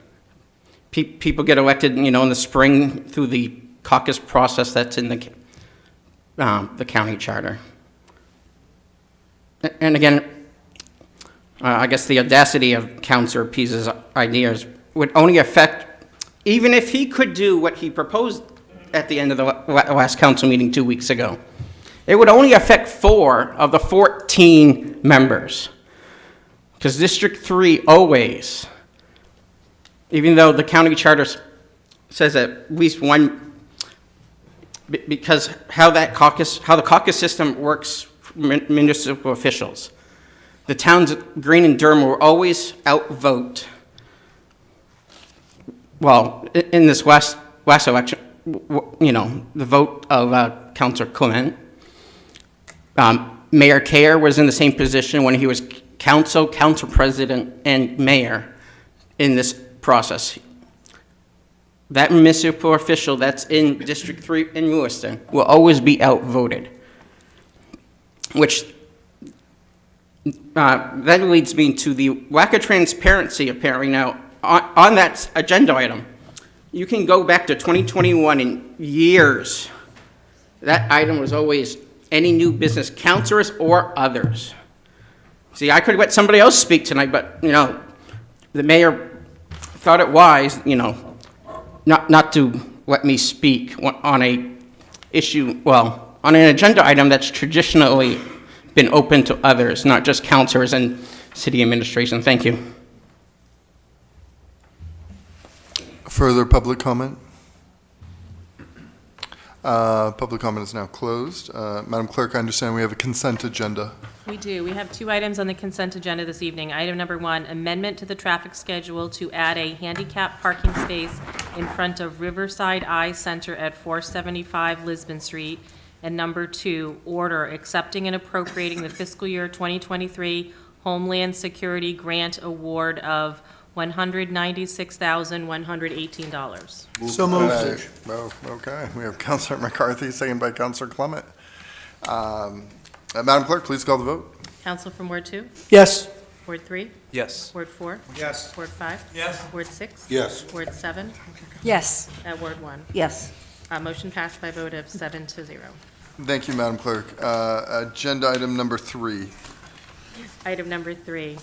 People get elected, in the spring through the caucus process that's in the county charter. And again, I guess the audacity of Councilor Pease's ideas would only affect, even if he could do what he proposed at the end of the last council meeting 2 weeks ago, it would only affect 4 of the 14 members. Because District 3 always, even though the county charter says at least one, because how the caucus system works for municipal officials, the towns of Greene and Durham will always outvote, well, in this last election, the vote of Councilor Clement. Mayor Kerr was in the same position when he was council president, and mayor in this process. That municipal official that's in District 3 in Lewiston will always be outvoted, which That leads me to the lack of transparency apparently now on that agenda item. You can go back to 2021 in years. That item was always any new business, counselors or others. See, I could let somebody else speak tonight, but, the mayor thought it wise, not to let me speak on a issue, well, on an agenda item that's traditionally been open to others, not just counselors and city administration. Thank you. Further public comment? Public comment is now closed. Madam Clerk, I understand we have a consent agenda. We do. We have 2 items on the consent agenda this evening. Item number 1, amendment to the traffic schedule to add a handicap parking space in front of Riverside Eye Center at 475 Lisbon Street. And number 2, order accepting and appropriating the fiscal year 2023 Homeland Security Grant Award of $196,118. So moved. Oh, okay. We have Councilor McCarthy, second by Councilor Clement. Madam Clerk, please call the vote. Counsel from Ward 2, Yes. Ward 3, Yes. Ward 4, Yes. Ward 5. Yes. Ward 6. Yes. Ward 7, Yes. Ward 1. Yes. Motion passed by a vote of 7-0. Thank you, Madam Clerk. Agenda item number 3. Item number 3,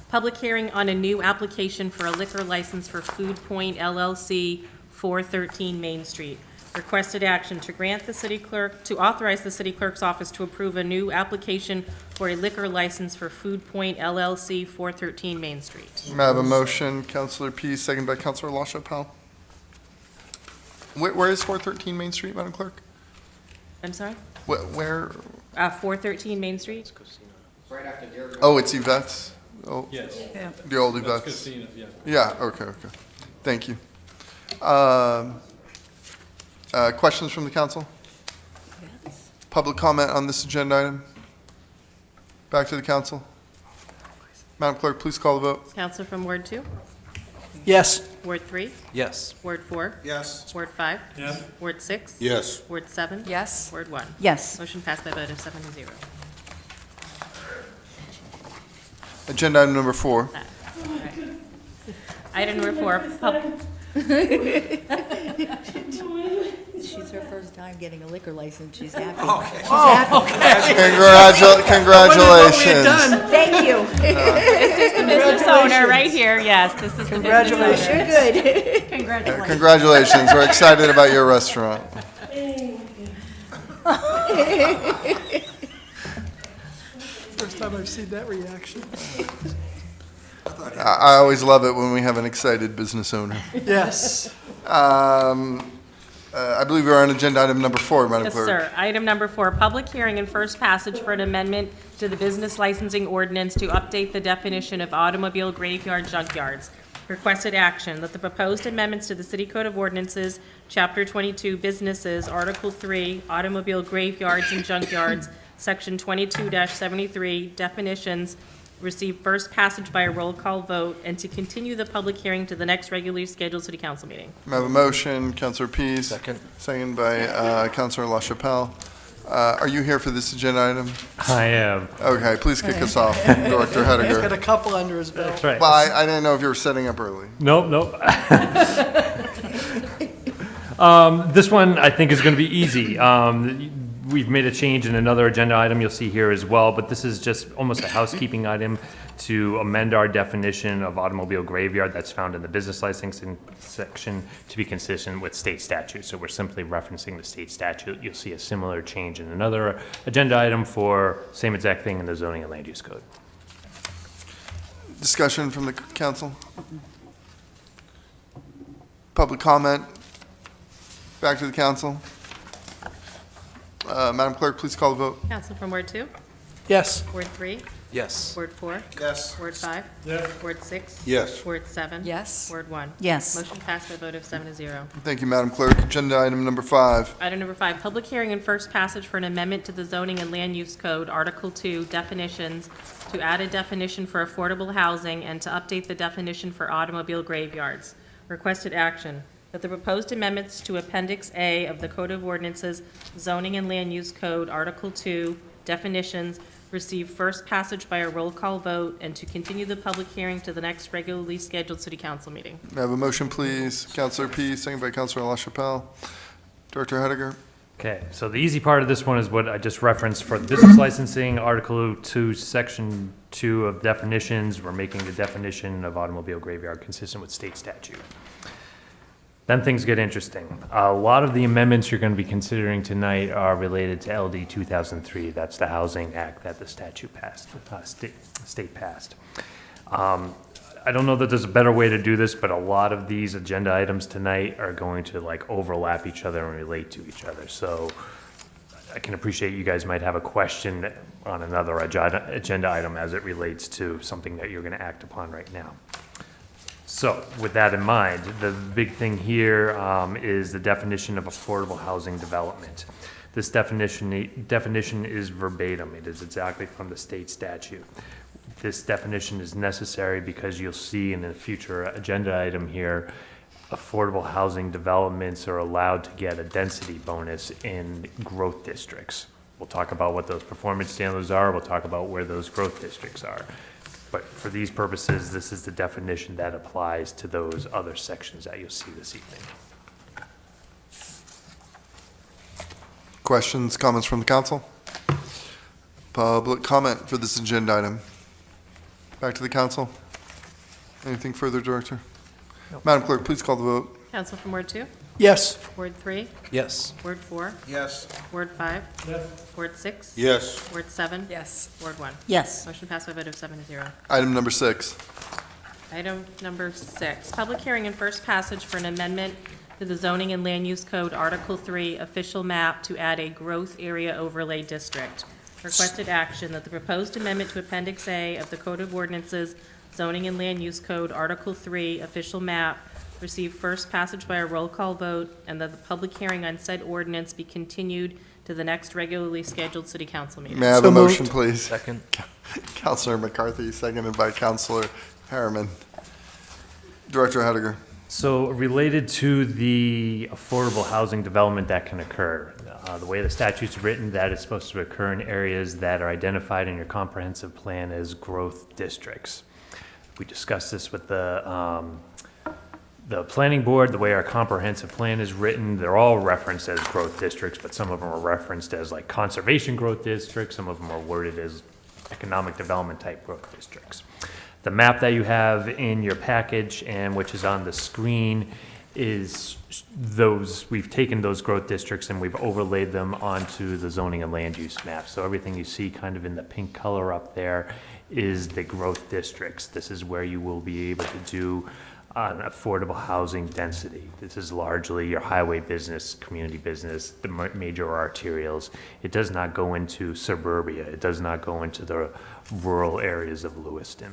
public hearing on a new application for a liquor license for Food Point LLC, 413 Main Street. Requested action to grant the city clerk, to authorize the city clerk's office to approve a new application for a liquor license for Food Point LLC, 413 Main Street. May I have a motion? Councilor Pease, second by Councilor LaChapelle. Where is 413 Main Street, Madam Clerk? I'm sorry? Where? 413 Main Street? Oh, it's Yvette's? Oh, Yes. the old Yvette's? Yeah, okay. Thank you. Questions from the council? Public comment on this agenda item? Back to the council. Madam Clerk, please call the vote. Counsel from Ward 2, Yes. Ward 3, Yes. Ward 4, Yes. Ward 5. Yes. Ward 6. Yes. Ward 7. Yes. Ward 1. Yes. Motion passed by a vote of 7-0. Agenda item number 4. Item number 4, She's her first time getting a liquor license. She's happy. Congratulations. Thank you. this is the business owner right here. Yes, this is the business owner. Good. Congratulations. We're excited about your restaurant. First time I've seen that reaction. I always love it when we have an excited business owner. Yes. I believe we're on agenda item number 4, Madam Yes, Clerk. sir. Item number 4, public hearing and first passage for an amendment to the business licensing ordinance to update the definition of automobile graveyard junkyards. Requested action that the proposed amendments to the City Code of Ordinances, Chapter 22, Businesses, Article 3, Automobile Graveyards and Junkyards, Section 22-73, Definitions, receive first passage by a roll call vote, and to continue the public hearing to the next regularly scheduled city council meeting. I have a motion, Councilor Pease. Second. Second by Councilor LaChapelle. Are you here for this agenda item? I am. Okay, please kick us off, Director Got Hediger. a couple under his belt. That's right. Well, I didn't know if you were setting up early. Nope. This one I think is going to be easy. We've made a change in another agenda item you'll see here as well, but this is just almost a housekeeping item to amend our definition of automobile graveyard that's found in the business licensing section to be consistent with state statute. So we're simply referencing the state statute. You'll see a similar change in another agenda item for same exact thing in the zoning and land use code. Discussion from the council? Public comment? Back to the council? Madam Clerk, please call the vote. Council from Ward 2, Yes. Ward 3, Yes. Ward 4, Yes. Ward 5. Ward 6. Yes. Ward 7. Yes. Ward 1. Yes. Motion passed by a vote of 7-0. Thank you, Madam Clerk. Agenda item number 5. Item number 5, public hearing and first passage for an amendment to the zoning and land use code, Article 2, definitions, to add a definition for affordable housing and to update the definition for automobile graveyards. Requested action, that the proposed amendments to Appendix A of the Code of Ordinances, zoning and land use code, Article 2, definitions, receive first passage by a roll call vote, and to continue the public hearing to the next regularly scheduled city council meeting. May I have a motion, please? Counselor P, second by Counselor LaChapelle. Director Hediger. Okay, so the easy part of this one is what I just referenced for the business licensing, Article 2, Section 2 of definitions. We're making the definition of automobile graveyard consistent with state statute. Then things get interesting. A lot of the amendments you're going to be considering tonight are related to LD 2003. That's the Housing Act that the statute passed, state passed. I don't know that there's a better way to do this, but a lot of these agenda items tonight are going to like overlap each other and relate to each other. So I can appreciate you guys might have a question on another agenda item as it relates to something that you're going to act upon right now. So with that in mind, the big thing here is the definition of affordable housing development. This definition is verbatim. It is exactly from the state statute. This definition is necessary because you'll see in a future agenda item here, affordable housing developments are allowed to get a density bonus in growth districts. We'll talk about what those performance standards are. We'll talk about where those growth districts are. But for these purposes, this is the definition that applies to those other sections that you'll see this evening. Questions, comments from the council? Public comment for this agenda item. Back to the council. Anything further, Director? Madam Clerk, please call the vote. Counsel from Ward 2? Yes. Ward 3? Yes. Ward 4? Yes. Ward 5? Yes. Ward 6? Yes. Ward 7? Yes. Ward 1? Yes. Motion passed by a vote of 7-0. Item number 6. Item number 6, public hearing and first passage for an amendment to the zoning and land use code, Article 3, official map to add a growth area overlay district. Requested action that the proposed amendment to Appendix A of the Code of Ordinances, zoning and land use code, Article 3, official map, receive first passage by a roll call vote, and that the public hearing on said ordinance be continued to the next regularly scheduled city council meeting. May I have So a motion, moved. please? Second. Counselor McCarthy, seconded by Counselor Harriman. Director Hediger. So related to the affordable housing development that can occur, the way the statute's written, that is supposed to occur in areas that are identified in your comprehensive plan as growth districts. We discussed this with the planning board. The way our comprehensive plan is written, they're all referenced as growth districts, but some of them are referenced as like conservation growth districts. Some of them are worded as economic development type growth districts. The map that you have in your package and which is on the screen is those, we've taken those growth districts and we've overlaid them onto the zoning and land use map. So everything you see kind of in the pink color up there is the growth districts. This is where you will be able to do an affordable housing density. This is largely your highway business, community business, the major arterials. It does not go into suburbia. It does not go into the rural areas of Lewiston.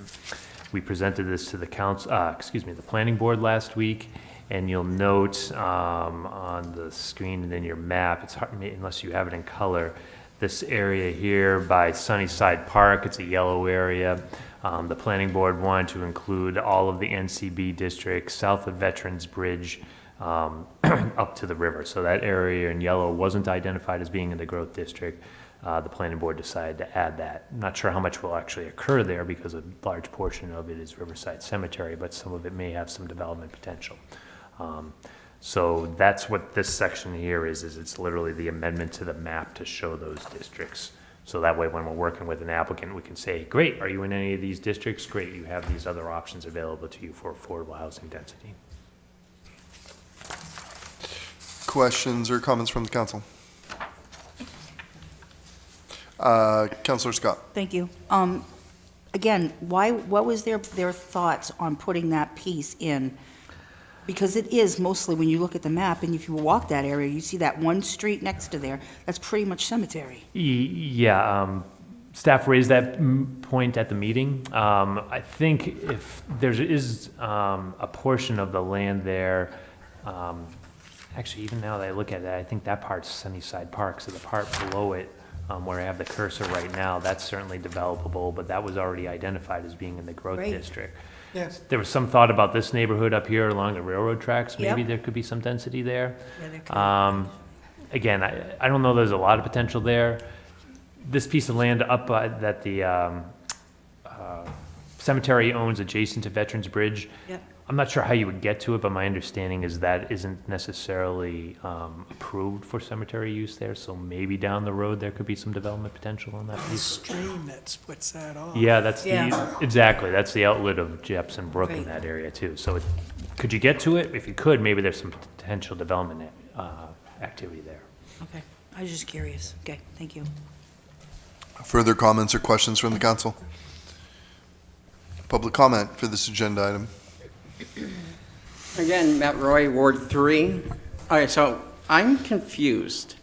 We presented this to the the planning board last week, and you'll note on the screen and in your map, it's hard, unless you have it in color, this area here by Sunnyside Park, it's a yellow area. The planning board wanted to include all of the NCB districts south of Veterans Bridge up to the river. So that area in yellow wasn't identified as being in the growth district. The planning board decided to add that. I'm not sure how much will actually occur there because a large portion of it is Riverside Cemetery, but some of it may have some development potential. So that's what this section here is it's literally the amendment to the map to show those districts. So that way, when we're working with an applicant, we can say, great, are you in any of these districts? Great, you have these other options available to you for affordable housing density. Questions or comments from the council? Counselor Scott. Thank you. Again, what was their thoughts on putting that piece in? Because it is mostly, when you look at the map, and if you walk that area, you see that one street next to there, that's pretty much cemetery. Yeah, staff raised that point at the meeting. I think if there is a portion of the land there, actually, even now that I look at that, I think that part's Sunnyside Park, so the part below it, where I have the cursor right now, that's certainly developable, but that was already identified as being in the growth Great. district. Yes. There was some thought about this neighborhood up here along the railroad tracks. Maybe Yep. there could be some density there. Yeah, there could. Again, I don't know there's a lot of potential there. this piece of land up that the cemetery owns adjacent to Veterans Bridge. Yep. I'm not sure how you would get to it, but my understanding is that isn't necessarily approved for cemetery use there, so maybe down the road there could be some development potential on that The piece. stream that splits that off. Yeah, that's Yeah. exactly, that's the outlet of Jepson Brook in Right. that area too. So could you get to it? If you could, maybe there's some potential development activity there. Okay, I was just curious. Okay, thank you. Further comments or questions from the council? Public comment for this agenda item. Again, Matt Roy, Ward 3. All right, so I'm confused,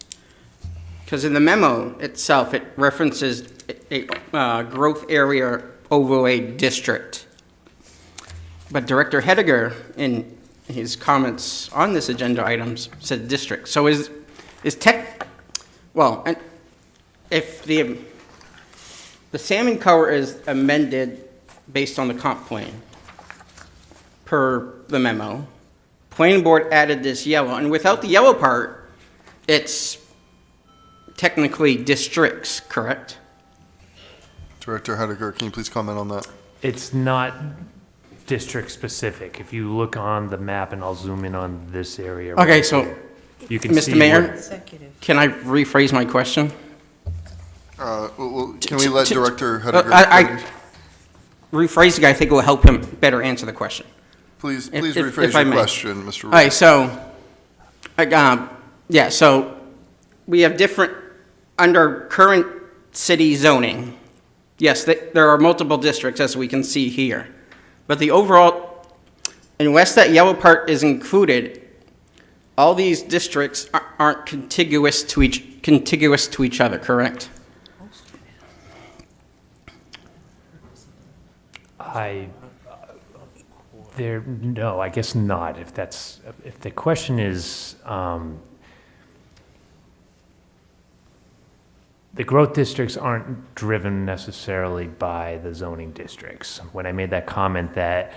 because in the memo itself, it references a growth area overlay district. But Director Hediger, in his comments on this agenda items, said district. So is well, and if the salmon color is amended based on the comp plan, per the memo, planning board added this yellow, and without the yellow part, it's technically districts, correct? Director Hediger, can you please comment on that? It's not district specific. If you look on the map, and I'll zoom in on this area. Okay, right so, here, you can see Mr. Mayor, what- Executive. can I rephrase my question? Can we let Director Hediger I finish? rephrasing, I think, will help him better answer the question. Please if- rephrase if I your may. question, Mr. All Roy. right, so, yeah, so we have different, under current city zoning, yes, there are multiple districts, as we can see here. But the overall, unless that yellow part is included, all these districts aren't contiguous to each other, correct? No, I guess not. If the question is, the growth districts aren't driven necessarily by the zoning districts. When I made that comment that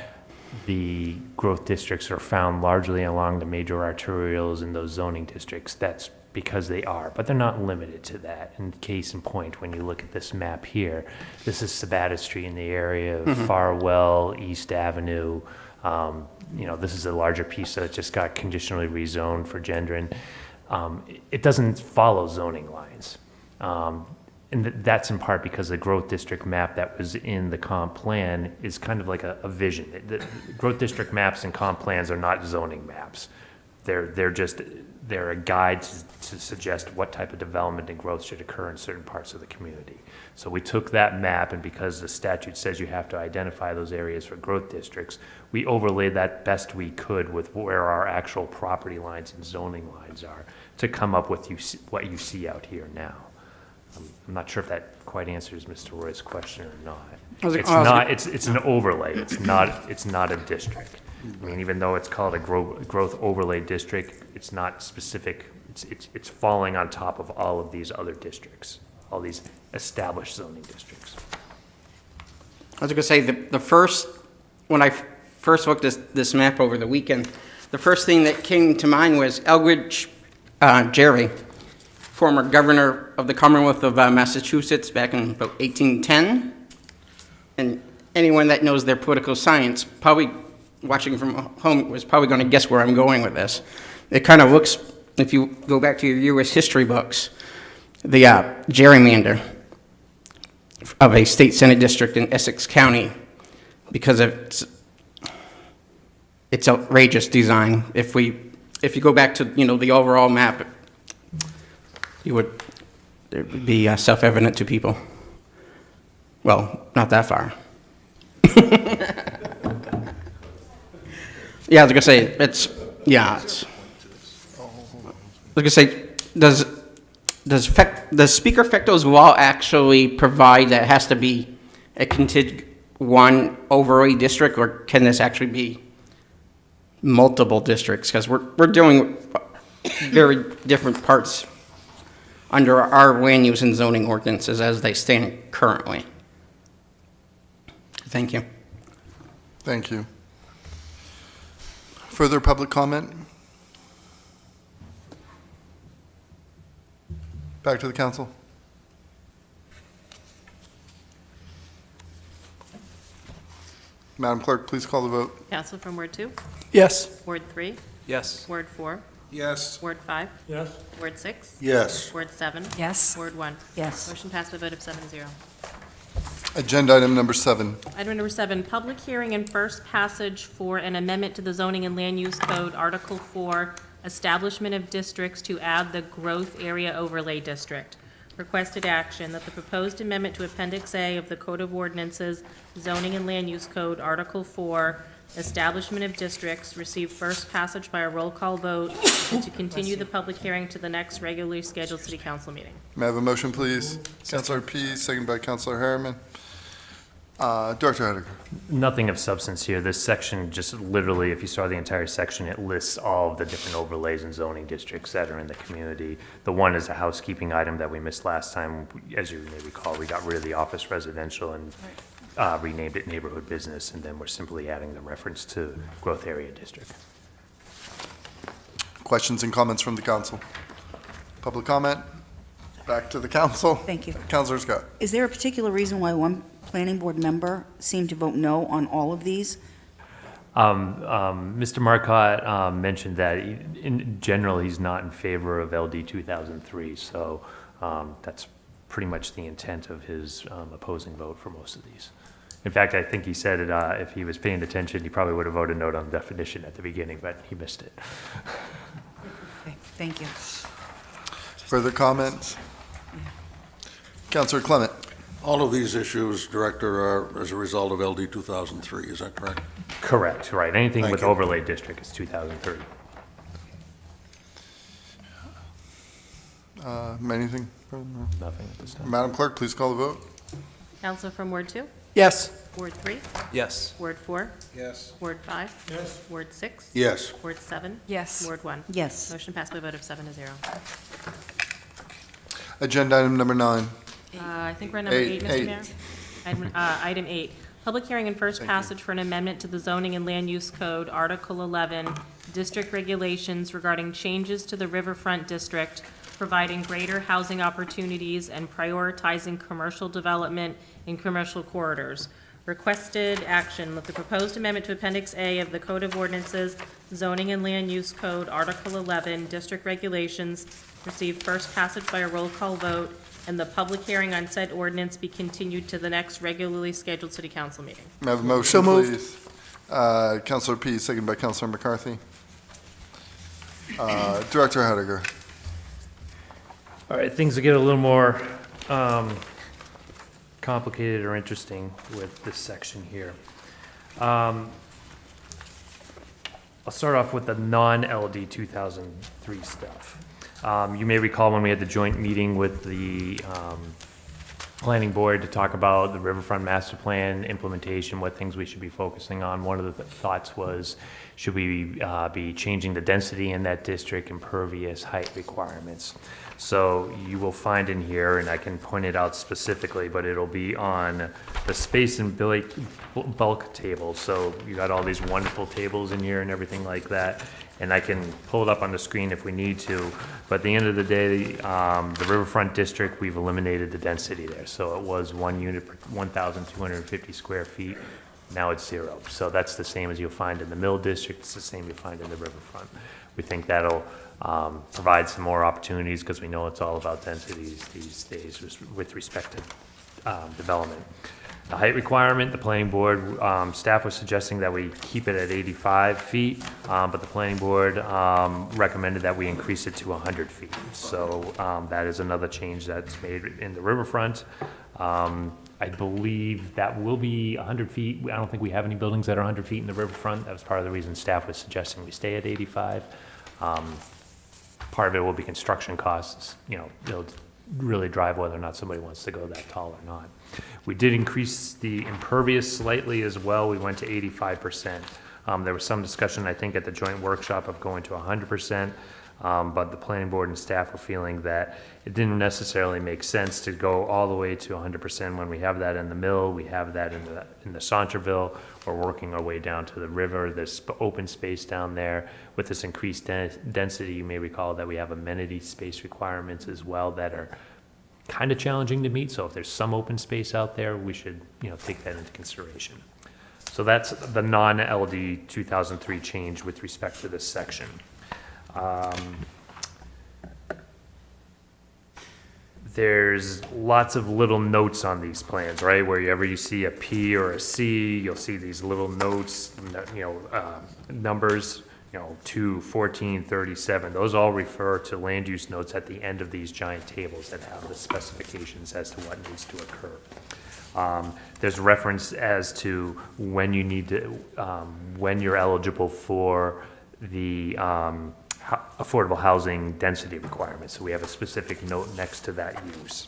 the growth districts are found largely along the major arterials in those zoning districts, that's because they are, but they're not limited to that. And case in point, when you look at this map here, this is Sabata Street in the area of Farwell, East Avenue. This is a larger piece that just got conditionally rezoned for Gendron. It doesn't follow zoning lines. And that's in part because the growth district map that was in the comp plan is kind of like a vision. The growth district maps and comp plans are not zoning maps. They're a guide to suggest what type of development and growth should occur in certain parts of the community. So we took that map, and because the statute says you have to identify those areas for growth districts, we overlaid that best we could with where our actual property lines and zoning lines are to come up with what you see out here now. I'm not sure if that quite answers Mr. Roy's question or not. It's an overlay. It's not a district. I mean, even though it's called a growth overlay district, it's not specific. It's falling on top of all of these other districts, all these established zoning districts. I was going to say, when I first looked at this map over the weekend, the first thing that came to mind was Elbridge Gerry, former governor of the Commonwealth of Massachusetts back in about 1810. And anyone that knows their political science, probably watching from home, was probably going to guess where I'm going with this. It kind of looks, if you go back to your U.S. history books, the gerrymander of a state senate district in Essex County, because of its outrageous design. If you go back to the overall map, it would be self-evident to people. Well, not that far. Yeah, I was gonna say it's. I was gonna say, does Speaker Fecto's law actually provide that it has to be a one overlay district, or can this actually be multiple districts? Because we're doing very different parts under our land use and zoning ordinances as they stand currently. Thank you. Thank you. Further public comment? Back to the council. Madam Clerk, please call the vote. Counselor from Ward 2, Yes. Ward 3, Yes. Ward 4, Yes. Ward 5, Yes. Ward 6, Yes. Ward 7, Yes. Ward 1. Yes. Motion passed by a vote of 7-0. Agenda item number 7. Item number 7, public hearing and first passage for an amendment to the zoning and land use code, Article 4, establishment of districts to add the growth area overlay district. Requested action that the proposed amendment to Appendix A of the Code of Ordinances, zoning and land use code, Article 4, establishment of districts, receive first passage by a roll call vote, and to continue the public hearing to the next regularly scheduled city council meeting. May I have a motion, please? Councilor Pease, second by Councilor Harriman. Director Hediger. Nothing of substance here. This section just literally, if you saw the entire section, it lists all of the different overlays and zoning districts that are in the community. The one is a housekeeping item that we missed last time. As you may recall, we got rid of the office residential and renamed it neighborhood business, and then we're simply adding the reference to growth area district. Questions and comments from the council? Public comment? Back to the council. Thank you. Councilor Scott. Is there a particular reason why one planning board member seemed to vote no on all of these? Mr. Marcotte mentioned that in general, he's not in favor of LD 2003, so that's pretty much the intent of his opposing vote for most of these. In fact, I think he said it, if he was paying attention, he probably would have voted no on the definition at the beginning, but he missed it. Okay, thank you. Further comments? Councilor Clement. All of these issues, Director, are as a result of LD 2003, is that correct? Correct, right. Anything Thank with you. overlay district is 2003. Anything? Nothing at this time. Madam Clerk, please call the vote. Counselor from Ward 2, Yes. Ward 3, Yes. Ward 4, Yes. Ward 5, Ward 6, Yes. Ward 7, Yes. Ward 1. Yes. Motion passed by a vote of 7-0. Agenda item number 9. I think we're at number 8, Mr. Mayor. Item 8, public hearing and first passage for an amendment to the zoning and land use code, Article 11, district regulations regarding changes to the Riverfront district, providing greater housing opportunities and prioritizing commercial development in commercial corridors. Requested action that the proposed amendment to Appendix A of the Code of Ordinances, zoning and land use code, Article 11, district regulations, receive first passage by a roll call vote, and the public hearing on said ordinance be continued to the next regularly scheduled city council meeting. May I have a motion, So moved. please? Councilor Pease, second by Councilor McCarthy. Director Hediger. All right, things will get a little more complicated or interesting with this section here. I'll start off with the non-LD 2003 stuff. You may recall when we had the joint meeting with the planning board to talk about the Riverfront master plan implementation, what things we should be focusing on. One of the thoughts was, should we be changing the density in that district, impervious height requirements? So you will find in here, and I can point it out specifically, but it'll be on the space and bulk table. So you got all these wonderful tables in here and everything like that. And I can pull it up on the screen if we need to. But at the end of the day, the Riverfront district, we've eliminated the density there. So it was 1 unit per 1,250 square feet. Now it's 0. So that's the same as you'll find in the Mill District. It's the same you'll find in the Riverfront. We think that'll provide some more opportunities because we know it's all about densities these days with respect to development. The height requirement, the planning board, staff was suggesting that we keep it at 85 feet, but the planning board recommended that we increase it to 100 feet. So that is another change that's made in the Riverfront. I believe that will be 100 feet. I don't think we have any buildings that are 100 feet in the Riverfront. That was part of the reason staff was suggesting we stay at 85. Part of it will be construction costs. You know, it'll really drive whether or not somebody wants to go that tall or not. We did increase the impervious slightly as well. We went to 85%. There was some discussion, I think, at the joint workshop of going to 100%, but the planning board and staff were feeling that it didn't necessarily make sense to go all the way to 100% when we have that in the Mill, we have that in the Centerville. We're working our way down to the river. There's open space down there. With this increased density, you may recall that we have amenity space requirements as well that are kind of challenging to meet. So if there's some open space out there, we should, take that into consideration. So that's the non-LD 2003 change with respect to this section. There's lots of little notes on these plans, right? Wherever you see a P or a C, you'll see these little notes, numbers, 2, 14, 37. Those all refer to land use notes at the end of these giant tables that have the specifications as to what needs to occur. There's reference as to when you need to, when you're eligible for the affordable housing density requirements. So we have a specific note next to that use.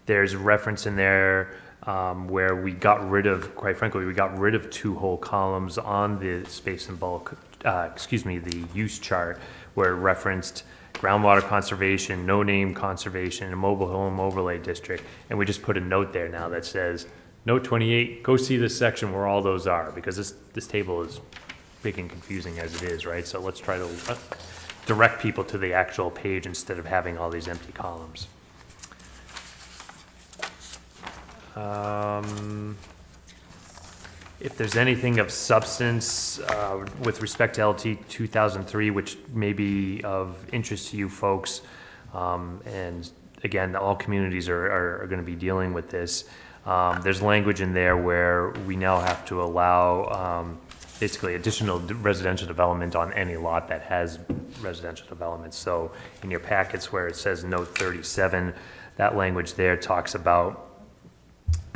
There's reference in there where we got rid of, quite frankly, we got rid of 2 whole columns on the space and bulk, the use chart, where it referenced groundwater conservation, no-name conservation, and mobile home overlay district. And we just put a note there now that says, note 28, go see this section where all those are, because this table is big and confusing as it is, right? So let's try to direct people to the actual page instead of having all these empty columns. If there's anything of substance with respect to LT 2003, which may be of interest to you folks, and again, all communities are going to be dealing with this, there's language in there where we now have to allow basically additional residential development on any lot that has residential development. So in your packets where it says note 37, that language there talks about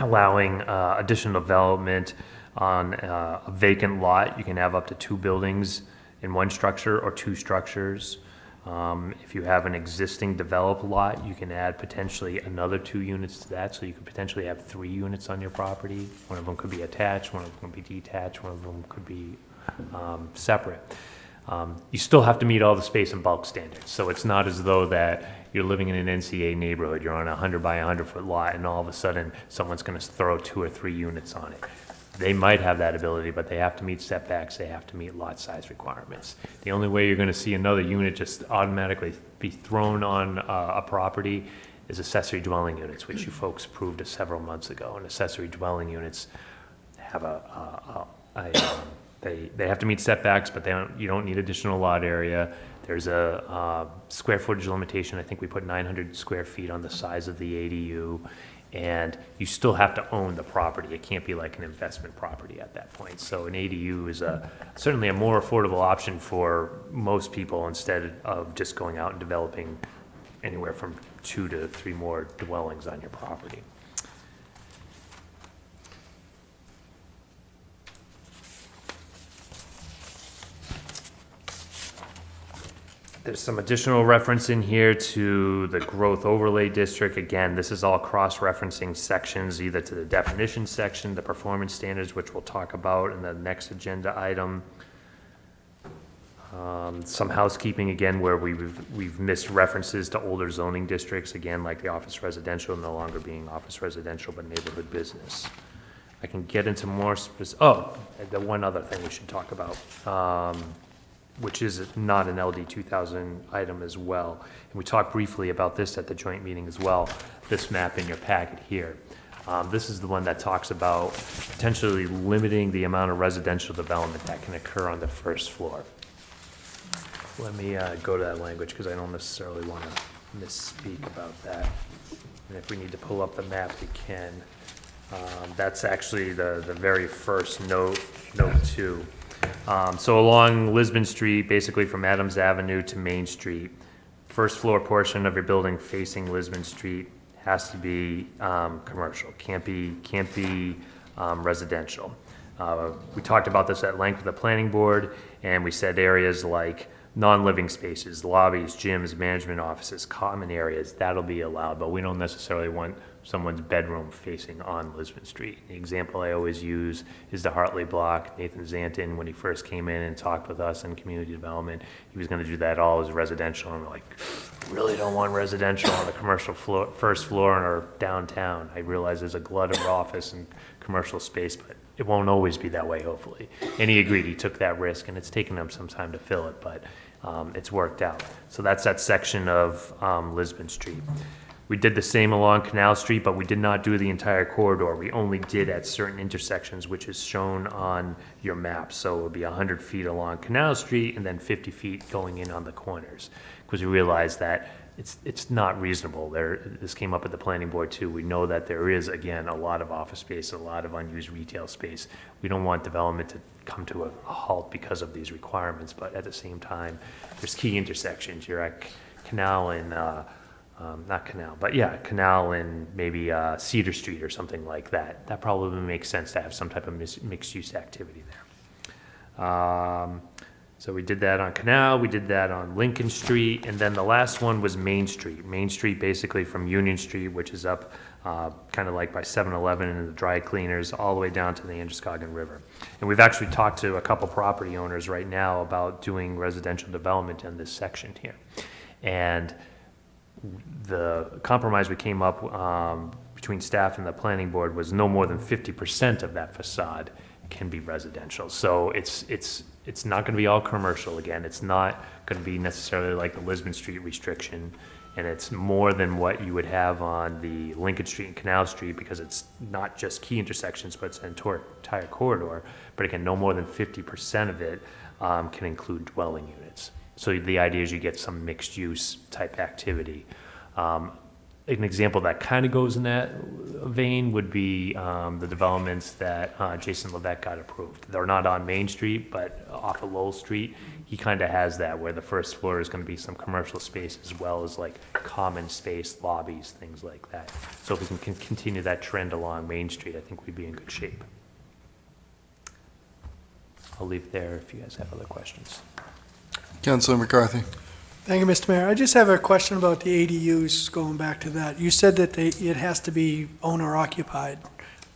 allowing additional development on a vacant lot. You can have up to 2 buildings in one structure or 2 structures. If you have an existing developed lot, you can add potentially another 2 units to that, so you could potentially have 3 units on your property. One of them could be attached, one of them could be detached, one of them could be separate. You still have to meet all the space and bulk standards, so it's not as though that you're living in an NCA neighborhood, you're on a 100 by 100 foot lot, and all of a sudden someone's going to throw 2 or 3 units on it. They might have that ability, but they have to meet setbacks, they have to meet lot size requirements. The only way you're going to see another unit just automatically be thrown on a property is accessory dwelling units, which you folks approved several months ago. And accessory dwelling units have they have to meet setbacks, but you don't need additional lot area. There's a square footage limitation. I think we put 900 square feet on the size of the ADU. And you still have to own the property. It can't be like an investment property at that point. So an ADU is certainly a more affordable option for most people instead of just going out and developing anywhere from 2 to 3 more dwellings on your property. There's some additional reference in here to the growth overlay district. Again, this is all cross-referencing sections, either to the definition section, the performance standards, which we'll talk about in the next agenda item. Some housekeeping again, where we've missed references to older zoning districts, again, like the office residential no longer being office residential, but neighborhood business. I can get into more the one other thing we should talk about. Which is not an LD 2000 item as well. And we talked briefly about this at the joint meeting as well, this map in your packet here. This is the one that talks about potentially limiting the amount of residential development that can occur on the first floor. Let me go to that language because I don't necessarily want to misspeak about that. And if we need to pull up the map, we can. That's actually the very first note 2. So along Lisbon Street, basically from Adams Avenue to Main Street, first floor portion of your building facing Lisbon Street has to be commercial, can't be residential. We talked about this at length with the planning board, and we said areas like non-living spaces, lobbies, gyms, management offices, common areas, that'll be allowed, but we don't necessarily want someone's bedroom facing on Lisbon Street. The example I always use is the Hartley block. Nathan Zanton, when he first came in and talked with us in community development, he was going to do that all as residential, and we're like, really don't want residential on the commercial floor, first floor in our downtown. I realize there's a glut of office and commercial space, but it won't always be that way, hopefully. And he agreed, he took that risk, and it's taken him some time to fill it, but it's worked out. So that's that section of Lisbon Street. We did the same along Canal Street, but we did not do the entire corridor. We only did at certain intersections, which is shown on your map. So it would be 100 feet along Canal Street and then 50 feet going in on the corners. Because we realized that it's not reasonable. This came up at the planning board too. We know that there is, again, a lot of office space, a lot of unused retail space. We don't want development to come to a halt because of these requirements, but at the same time, there's key intersections. You're at Canal and, not Canal, but yeah, Canal and maybe Cedar Street or something like that. That probably makes sense to have some type of mixed-use activity there. So we did that on Canal, we did that on Lincoln Street, and then the last one was Main Street. Main Street basically from Union Street, which is up kind of like by 7-Eleven and the dry cleaners, all the way down to the Androscoggin River. And we've actually talked to a couple property owners right now about doing residential development in this section here. And the compromise we came up between staff and the planning board was no more than 50% of that facade can be residential. So it's not going to be all commercial again. It's not going to be necessarily like the Lisbon Street restriction, and it's more than what you would have on the Lincoln Street and Canal Street because it's not just key intersections, but it's an entire corridor. But again, no more than 50% of it can include dwelling units. So the idea is you get some mixed use type activity. An example that kind of goes in that vein would be the developments that Jason Levesque got approved. They're not on Main Street, but off of Lowell Street. He kind of has that where the first floor is going to be some commercial space as well as like common space, lobbies, things like that. So if we can continue that trend along Main Street, I think we'd be in good shape. I'll leave it there if you guys have other questions. Councilor McCarthy. Thank you, Mr. Mayor. I just have a question about the ADUs, going back to that. You said that it has to be owner occupied.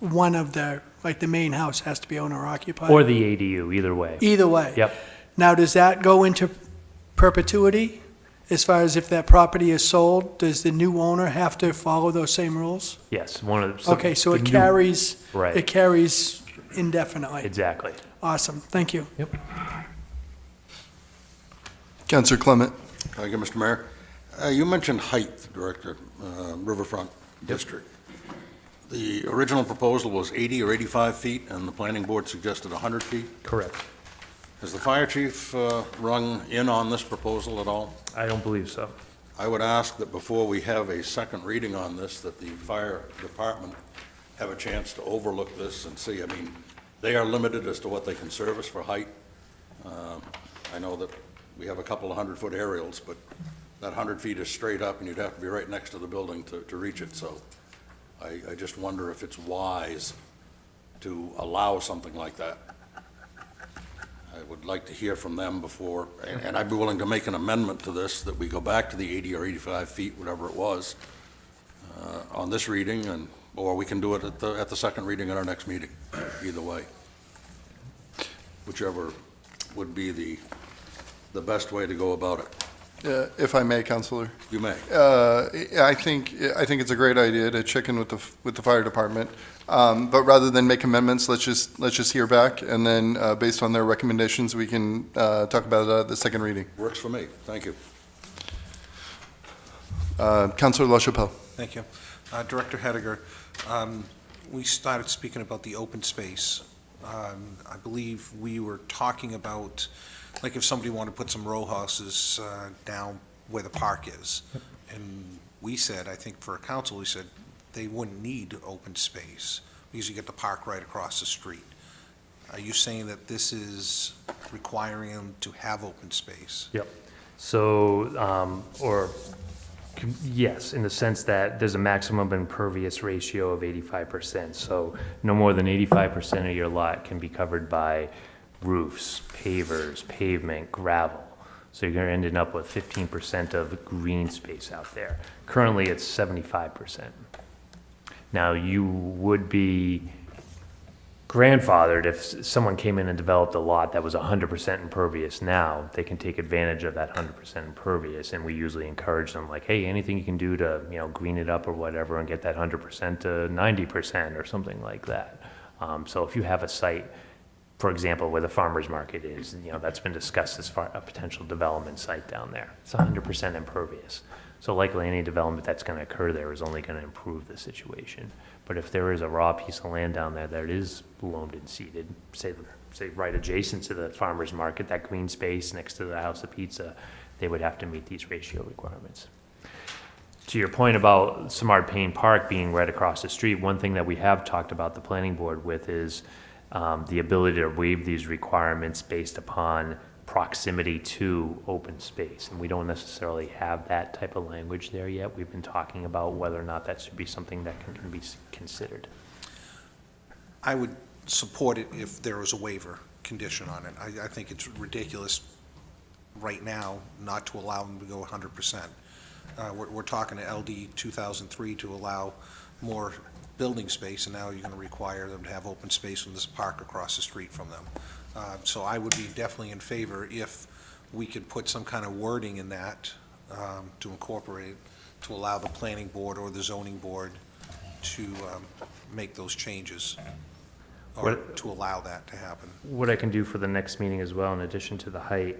One of the, like the main house has to be owner occupied. Or the ADU, either way. Either way. Yep. Now, does that go into perpetuity? As far as if that property is sold, does the new owner have to follow those same rules? Yes, one of the. Okay, so the it new- carries, Right. it carries indefinitely. Exactly. Awesome, thank you. Yep. Councilor Clement. Thank you, Mr. Mayor. You mentioned height, Director, Riverfront District. The original proposal was 80 or 85 feet, and the planning board suggested 100 feet. Correct. Has the fire chief rung in on this proposal at all? I don't believe so. I would ask that before we have a second reading on this, that the fire department have a chance to overlook this and see. I mean, they are limited as to what they can service for height. I know that we have a couple of 100-foot aerials, but that 100 feet is straight up, and you'd have to be right next to the building to reach it. So I just wonder if it's wise to allow something like that. I would like to hear from them before, and I'd be willing to make an amendment to this, that we go back to the 80 or 85 feet, whatever it was, on this reading, or we can do it at the second reading at our next meeting, either way. Whichever would be the best way to go about it. If I may, Councilor. You may. I think it's a great idea to check in with the fire department, but rather than make amendments, let's just hear back, and then based on their recommendations, we can talk about it at the second reading. Works for me. Thank you. Councilor LaChapelle. Thank you. Director Hediger, we started speaking about the open space. I believe we were talking about, like if somebody wanted to put some row houses down where the park is. And we said, I think for a council, we said they wouldn't need open space because you get the park right across the street. Are you saying that this is requiring them to have open space? Yep. So, yes, in the sense that there's a maximum impervious ratio of 85%. So no more than 85% of your lot can be covered by roofs, pavers, pavement, gravel. So you're ending up with 15% of green space out there. Currently, it's 75%. Now, you would be grandfathered if someone came in and developed a lot that was 100% impervious. Now they can take advantage of that 100% impervious, and we usually encourage them like, hey, anything you can do to green it up or whatever and get that 100% to 90% or something like that. So if you have a site, for example, where the farmer's market is, that's been discussed as far a potential development site down there. It's 100% impervious. So likely any development that's going to occur there is only going to improve the situation. But if there is a raw piece of land down there that is loamed and seeded, say right adjacent to the farmer's market, that green space next to the House of Pizza, they would have to meet these ratio requirements. To your point about Samard Payne Park being right across the street, one thing that we have talked about the planning board with is the ability to waive these requirements based upon proximity to open space. And we don't necessarily have that type of language there yet. We've been talking about whether or not that should be something that can be considered. I would support it if there was a waiver condition on it. I think it's ridiculous right now not to allow them to go 100%. We're talking to LD 2003 to allow more building space, and now you're going to require them to have open space in this park across the street from them. So I would be definitely in favor if we could put some kind of wording in that to incorporate, to allow the planning board or the zoning board to make those changes, or to allow that to happen. What I can do for the next meeting as well, in addition to the height,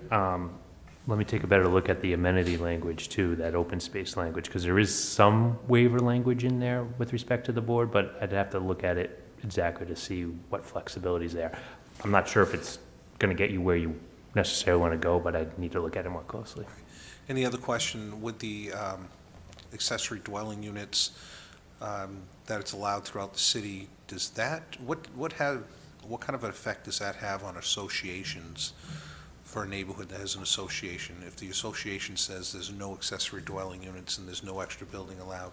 let me take a better look at the amenity language too, that open space language, because there is some waiver language in there with respect to the board, but I'd have to look at it exactly to see what flexibility is there. I'm not sure if it's going to get you where you necessarily want to go, but I need to look at it more closely. Any other question with the accessory dwelling units that it's allowed throughout the city? Does that, what kind of an effect does that have on associations for a neighborhood that has an association? If the association says there's no accessory dwelling units and there's no extra building allowed,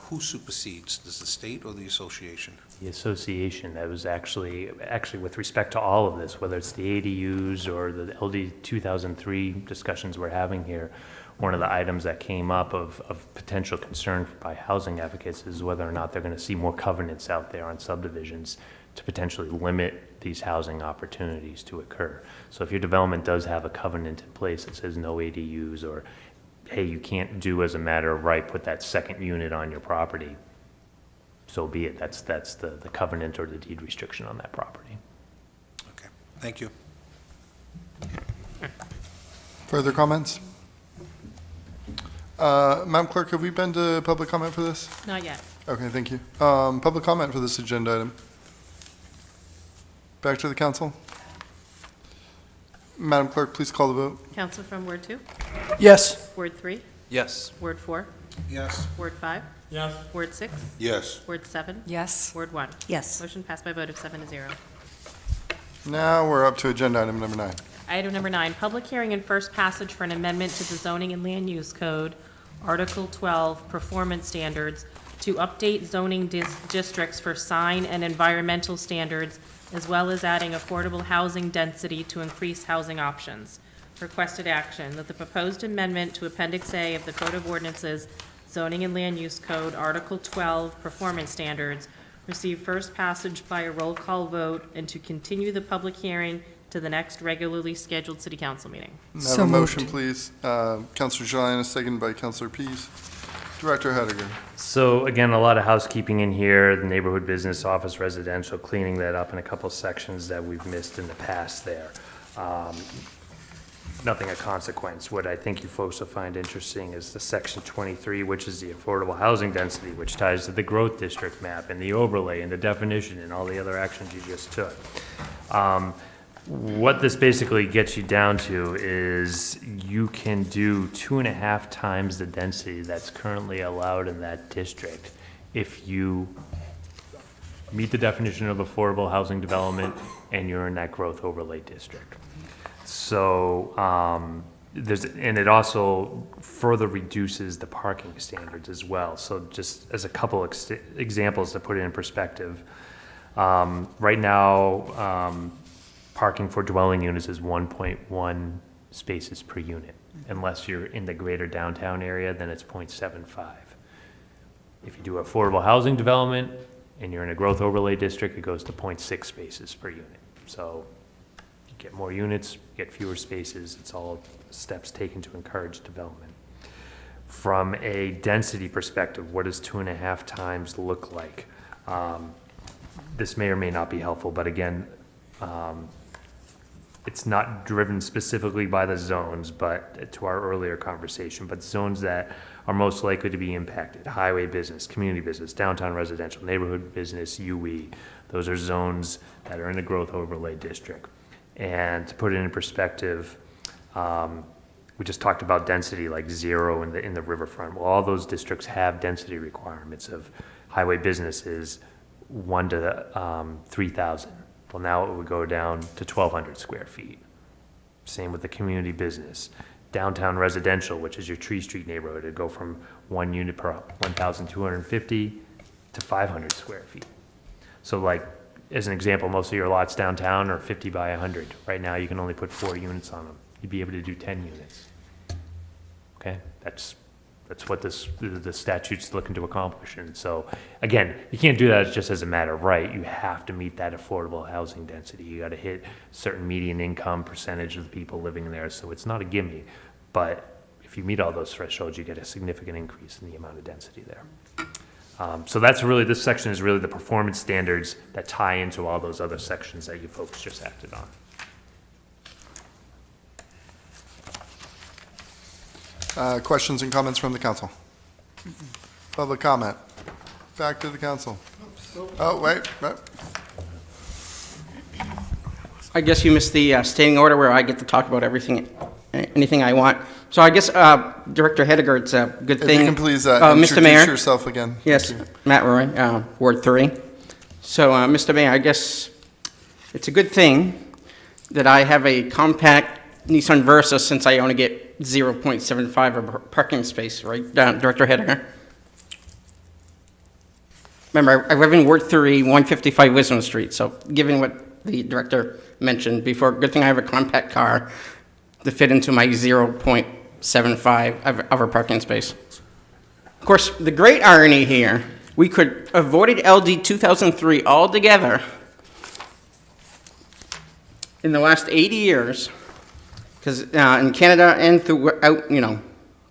who supersedes? Does the state or the association? The association, that was actually with respect to all of this, whether it's the ADUs or the LD 2003 discussions we're having here, one of the items that came up of potential concern by housing advocates is whether or not they're going to see more covenants out there on subdivisions to potentially limit these housing opportunities to occur. So if your development does have a covenant in place that says no ADUs, or, hey, you can't do as a matter of right, put that second unit on your property, so be it. That's the covenant or the deed restriction on that property. Okay, thank you. Further comments? Madam Clerk, have we been to public comment for this? Not yet. Okay, thank you. Public comment for this agenda item. Back to the council. Madam Clerk, please call the vote. Counsel from Ward 2, Yes. Ward 3, Yes. Ward 4, Yes. Ward 5, Yes. Ward 6, Yes. Ward 7, Yes. Ward 1. Yes. Motion passed by a vote of 7-0. Now we're up to agenda item number 9. Item number 9, public hearing and first passage for an amendment to the zoning and land use code, Article 12, performance standards, to update zoning districts for sign and environmental standards, as well as adding affordable housing density to increase housing options. Requested action, that the proposed amendment to Appendix A of the Code of Ordinances, Zoning and Land Use Code, Article 12, performance standards, receive first passage by a roll call vote, and to continue the public hearing to the next regularly scheduled city council meeting. Have So a motion, moved. please. Councilor Juliana, seconded by Councilor Pease. Director Hediger. So again, a lot of housekeeping in here, the neighborhood business, office, residential, cleaning that up in a couple sections that we've missed in the past there. Nothing of consequence. What I think you folks will find interesting is the section 23, which is the affordable housing density, which ties to the growth district map and the overlay and the definition and all the other actions you just took. What this basically gets you down to is you can do 2.5 times the density that's currently allowed in that district if you meet the definition of affordable housing development and you're in that growth overlay district. So and it also further reduces the parking standards as well. So just as a couple examples to put it in perspective, right now, parking for dwelling units is 1.1 spaces per unit. Unless you're in the greater downtown area, then it's 0.75. If you do affordable housing development and you're in a growth overlay district, it goes to 0.6 spaces per unit. So you get more units, get fewer spaces. It's all steps taken to encourage development. From a density perspective, what does 2.5 times look like? This may or may not be helpful, but again, it's not driven specifically by the zones, but to our earlier conversation, but zones that are most likely to be impacted: highway business, community business, downtown residential, neighborhood business, UE. Those are zones that are in the growth overlay district. And to put it in perspective, we just talked about density, like 0 in the Riverfront. Well, all those districts have density requirements of highway businesses 1 to 3,000. Well, now it would go down to 1,200 square feet. Same with the community business. Downtown residential, which is your Tree Street neighborhood, it'd go from 1 unit per 1,250 to 500 square feet. So like, as an example, most of your lots downtown are 50 by 100. Right now, you can only put 4 units on them. You'd be able to do 10 units. Okay, that's what the statute's looking to accomplish. And so, again, you can't do that just as a matter of right. You have to meet that affordable housing density. You got to hit certain median income percentage of the people living there. So it's not a gimme, but if you meet all those thresholds, you get a significant increase in the amount of density there. So that's really, this section is really the performance standards that tie into all those other sections that you folks just acted on. Questions and comments from the council? Public comment? Back to the council. Oh, wait. I guess you missed the standing order where I get to talk about anything I want. So I guess Director Hediger, it's a good If thing. you can please Mr. introduce Mayor. yourself again. Yes, Thank you. Matt Roy, Ward 3. So, Mr. Mayor, I guess it's a good thing that I have a compact Nissan Versa since I only get 0.75 of a parking space, right, Director Hediger? Remember, I live in Ward 3, 155 Wisdom Street, so given what the director mentioned before, good thing I have a compact car to fit into my 0.75 of a parking space. Of course, the great irony here, we could avoided LD 2003 altogether in the last 80 years, because in Canada and throughout, the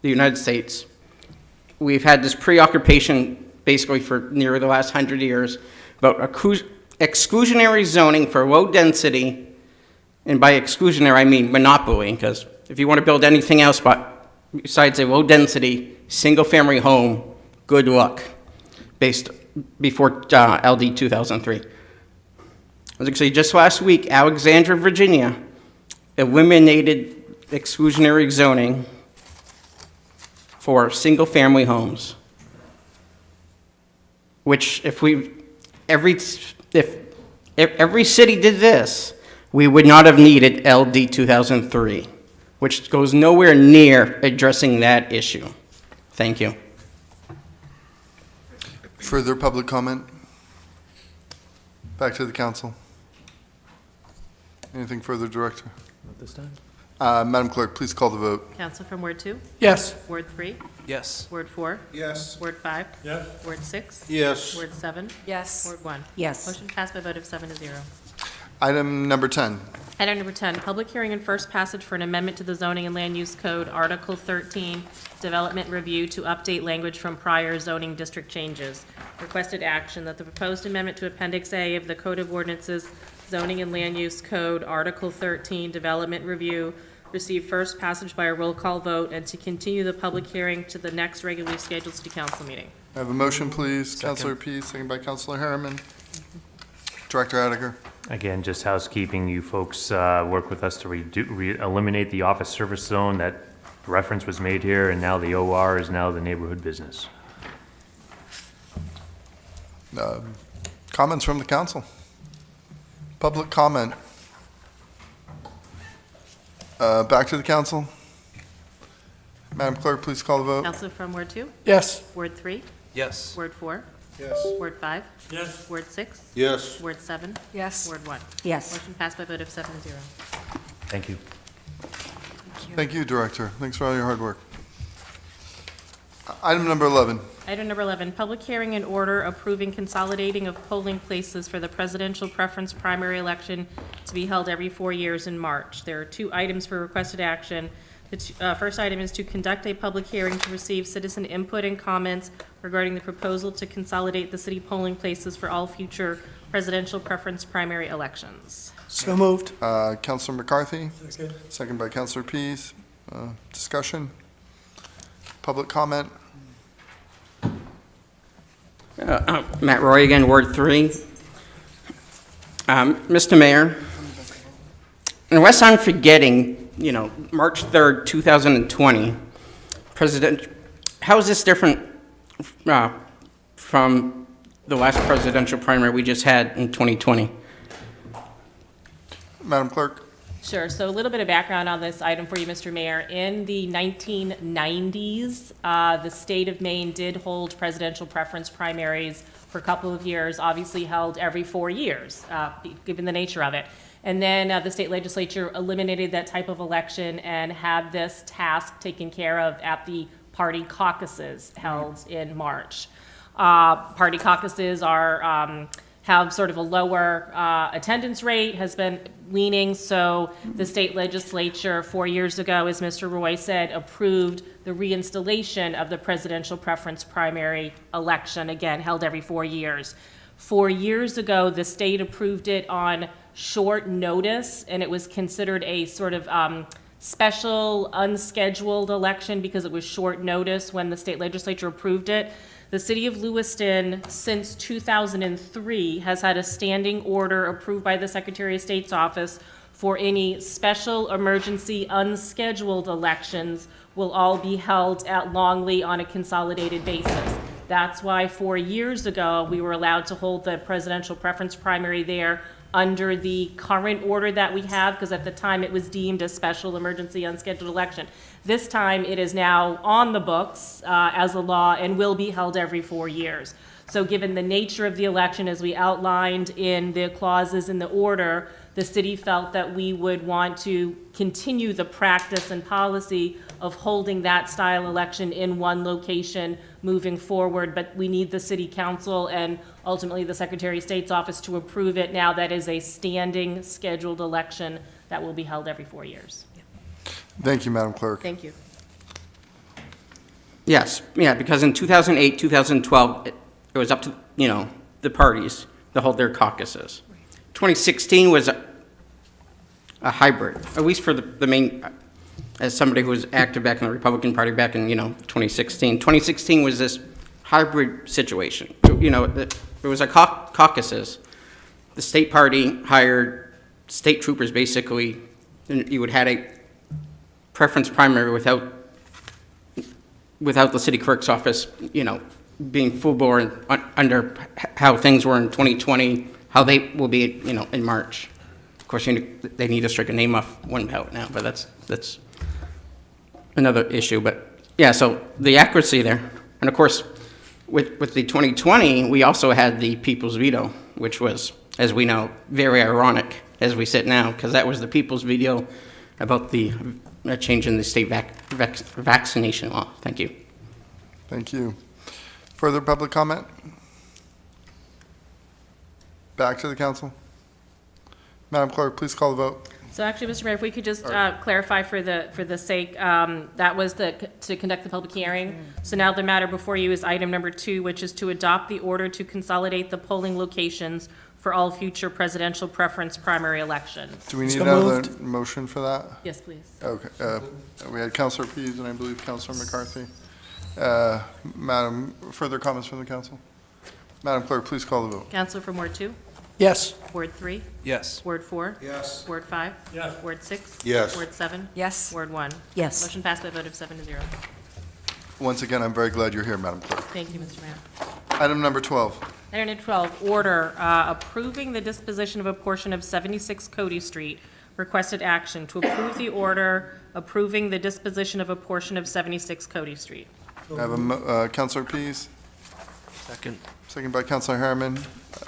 United States, we've had this preoccupation basically for nearly the last 100 years about exclusionary zoning for low density, and by exclusionary I mean monopoly, because if you want to build anything else besides a low density single family home, good luck, based before LD 2003. As I say, just last week, Alexandria, Virginia, eliminated exclusionary zoning for single-family homes, which if every city did this, we would not have needed LD 2003, which goes nowhere near addressing that issue. Thank you. Further public comment? Back to the council. Anything further, Director? At this time? Madam Clerk, please call the vote. Counsel from Ward 2? Yes. Ward 3? Yes. Ward 4? Yes. Ward 5? Yes. Ward 6? Yes. Ward 7? Yes. Ward 1? Yes. Motion passed by a vote of 7-0. Item number 10. Item number 10, public hearing and first passage for an amendment to the zoning and land use code, Article 13, development review to update language from prior zoning district changes. Requested action that the proposed amendment to Appendix A of the Code of Ordinances, zoning and land use code, Article 13, development review, receive first passage by a roll call vote, and to continue the public hearing to the next regularly scheduled city council meeting. I have a motion, please. Councilor Pease, second by Councilor Harriman. Director Hediger. Again, just housekeeping, you folks work with us to eliminate the office service zone. That reference was made here, and now the OR is now the neighborhood business. Comments from the council? Public comment? Back to the council. Madam Clerk, please call the vote. Counsel from Ward 2? Yes. Ward 3? Yes. Ward 4? Yes. Ward 5? Yes. Ward 6? Yes. Ward 7? Yes. Ward 1? Yes. Motion passed by a vote of 7-0. Thank you. Thank you, Director. Thanks for all your hard work. Item number 11. Item number 11, public hearing and order approving consolidating of polling places for the presidential preference primary election to be held every 4 years in March. There are 2 items for requested action. The first item is to conduct a public hearing to receive citizen input and comments regarding the proposal to consolidate the city polling places for all future presidential preference primary elections. So moved. Councilor McCarthy, second by Councilor Pease. Discussion? Public comment? Matt Roy again, Ward 3. Mr. Mayor, unless I'm forgetting, March 3rd, 2020, how is this different from the last presidential primary we just had in 2020? Madam Clerk? Sure. So a little bit of background on this item for you, Mr. Mayor. In the 1990s, the state of Maine did hold presidential preference primaries for a couple of years, obviously held every 4 years, given the nature of it. And then the state legislature eliminated that type of election and had this task taken care of at the party caucuses held in March. Party caucuses are have sort of a lower attendance rate, has been leaning. So the state legislature 4 years ago, as Mr. Roy said, approved the reinstallation of the presidential preference primary election, again, held every 4 years. 4 years ago, the state approved it on short notice, and it was considered a sort of special, unscheduled election because it was short notice when the state legislature approved it. The city of Lewiston, since 2003, has had a standing order approved by the Secretary of State's office for any special, emergency, unscheduled elections will all be held at Longley on a consolidated basis. That's why 4 years ago, we were allowed to hold the presidential preference primary there under the current order that we have, because at the time it was deemed a special emergency unscheduled election. This time it is now on the books as a law and will be held every 4 years. So given the nature of the election, as we outlined in the clauses in the order, the city felt that we would want to continue the practice and policy of holding that style election in one location moving forward, but we need the city council and ultimately the Secretary of State's office to approve it now. That is a standing scheduled election that will be held every 4 years. Thank you, Madam Clerk. Thank you. Yes, because in 2008, 2012, it was up to, the parties to hold their caucuses. 2016 was a hybrid, at least for the main, as somebody who was active back in the Republican Party back in, 2016. 2016 was this hybrid situation. There was a caucuses. The state party hired state troopers, basically, and you would had a preference primary without the city clerk's office, being full bore under how things were in 2020, how they will be, in March. Of course, they need to strike a name off one ballot now, but that's another issue. But yeah, so the accuracy there, and of course, with the 2020, we also had the people's veto, which was, as we know, very ironic as we sit now, because that was the people's veto about the change in the state vaccination law. Thank you. Thank you. Further public comment? Back to the council. Madam Clerk, please call the vote. So actually, Mr. Mayor, if we could just clarify for the sake, that was to conduct the public hearing. So now the matter before you is item number 2, which is to adopt the order to consolidate the polling locations for all future presidential preference primary elections. Do we need So another moved. motion for that? Yes, please. Okay. We had Councilor Pease and I believe Councilor McCarthy. Madam, further comments from the council? Madam Clerk, please call the vote. Councilor from Ward 2? Yes. Ward 3? Yes. Ward 4? Yes. Ward 5? Yes. Ward 6? Yes. Ward 7? Yes. Ward 1? Yes. Motion passed by a vote of 7-0. Once again, I'm very glad you're here, Madam Clerk. Thank you, Mr. Mayor. Item number 12. Item number 12, order approving the disposition of a portion of 76 Cody Street. Requested action to approve the order approving the disposition of a portion of 76 Cody Street. I have a Councilor Pease, Second. second by Councilor Harriman.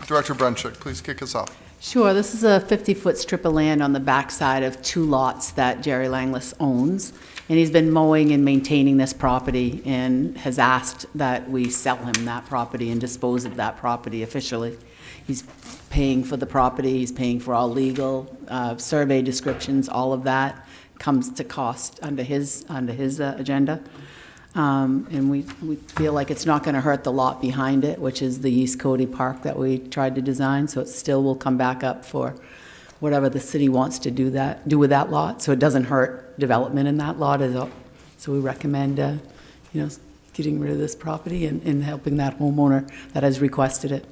Director Brunchick, please kick us off. Sure, this is a 50-foot strip of land on the backside of 2 lots that Jerry Langlis owns. And he's been mowing and maintaining this property and has asked that we sell him that property and dispose of that property officially. He's paying for the property, he's paying for all legal, survey descriptions, all of that comes to cost under his agenda. And we feel like it's not going to hurt the lot behind it, which is the East Cody Park that we tried to design, so it still will come back up for whatever the city wants to do with that lot, so it doesn't hurt development in that lot. So we recommend, getting rid of this property and helping that homeowner that has requested it.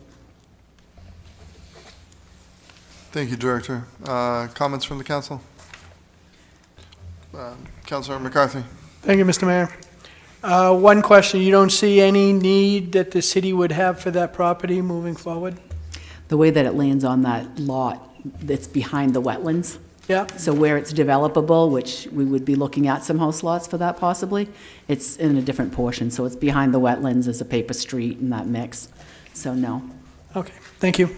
Thank you, Director. Comments from the council? Councilor McCarthy. Thank you, Mr. Mayor. One question, you don't see any need that the city would have for that property moving forward? The way that it lands on that lot, it's behind the wetlands. Yeah, So where it's developable, which we would be looking at some house lots for that possibly, it's in a different portion. So it's behind the wetlands, there's a paper street in that mix. So no. okay, thank you.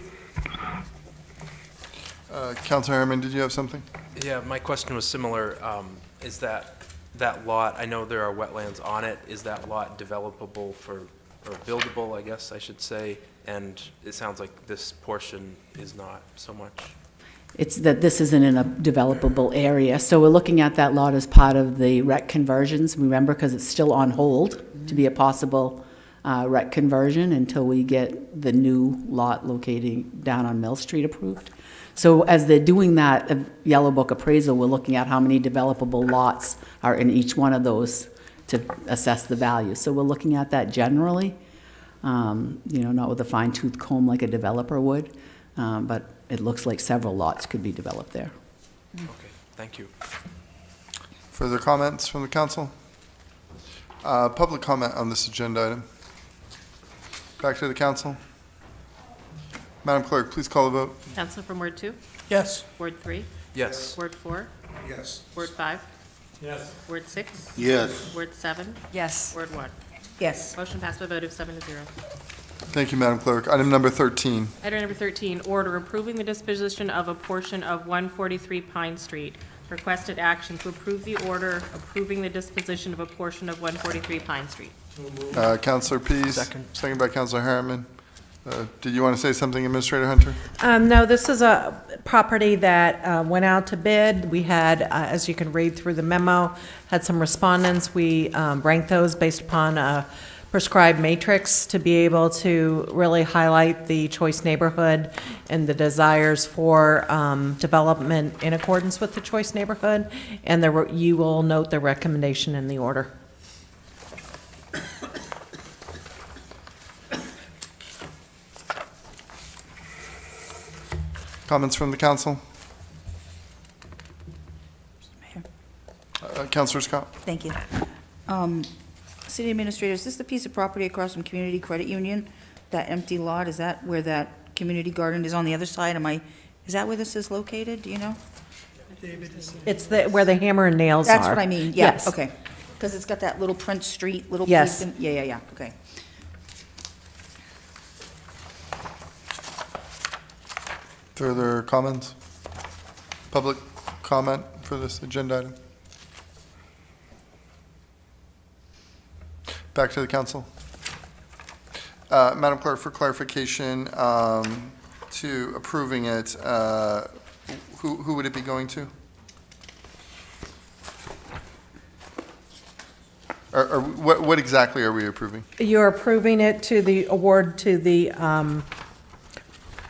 Councilor Harriman, did you have something? Yeah, my question was similar. Is that lot, I know there are wetlands on it, is that lot developable or buildable, I guess I should say? And it sounds like this portion is not so much. It's that this isn't in a developable area. So we're looking at that lot as part of the rec conversions, remember, because it's still on hold to be a possible rec conversion until we get the new lot locating down on Mill Street approved. So as they're doing that Yellow Book appraisal, we're looking at how many developable lots are in each one of those to assess the value. So we're looking at that generally, not with a fine-tooth comb like a developer would, but it looks like several lots could be developed there. Okay, thank you. Further comments from the council? Public comment on this agenda item. Back to the council. Madam Clerk, please call the vote. Counselor from Ward 2? Yes. Ward 3? Yes. Ward 4? Yes. Ward 5? Yes. Ward 6? Yes. Ward 7? Yes. Ward 1? Yes. Motion passed by a vote of 7-0. Thank you, Madam Clerk. Item number 13. Item number 13, order approving the disposition of a portion of 143 Pine Street. Requested action to approve the order approving the disposition of a portion of 143 Pine Street. Councilor Pease. Second. Second by Councilor Harriman. Did you want to say something, Administrator Hunter? No, this is a property that went out to bid. We had, as you can read through the memo, had some respondents. We ranked those based upon a prescribed matrix to be able to really highlight the choice neighborhood and the desires for development in accordance with the choice neighborhood. And you will note the recommendation in the order. Comments from the council? Councilor Scott? Thank you. City Administrator, is this the piece of property across from Community Credit Union? That empty lot, is that where that community garden is on the other side? Is that where this is located, do you know? It's where the hammer and nails are. That's what I mean, yeah, Yes. okay. Because it's got that little Prince Street, little Yes. piece. Yeah, okay. Further comments? Public comment for this agenda item? Back to the council. Madam Clerk, for clarification, to approving it, who would it be going to? Or what exactly are we approving? You're approving it to the award to the,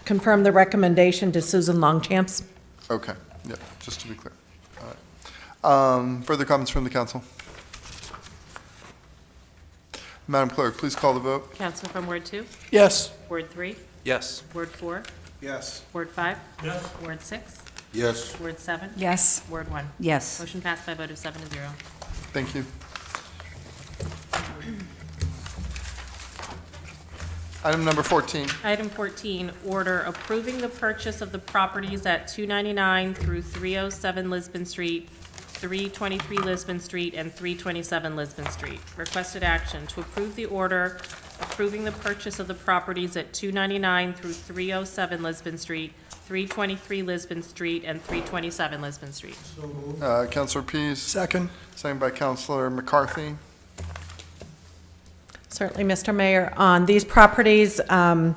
confirm the recommendation to Susan Longchamps. Okay, yeah, just to be clear. All right. Further comments from the council? Madam Clerk, please call the vote. Counselor from Ward 2? Yes. Ward 3? Yes. Ward 4? Yes. Ward 5? Yes. Ward 6? Yes. Ward 7? Yes. Ward 1? Yes. Motion passed by a vote of 7-0. Thank you. Item number 14. Item 14, order approving the purchase of the properties at 299 through 307 Lisbon Street, 323 Lisbon Street, and 327 Lisbon Street. Requested action to approve the order approving the purchase of the properties at 299 through 307 Lisbon Street, 323 Lisbon Street, and 327 Lisbon Street. Councilor Pease. Second. Second by Councilor McCarthy. Certainly, Mr. Mayor. On these properties, when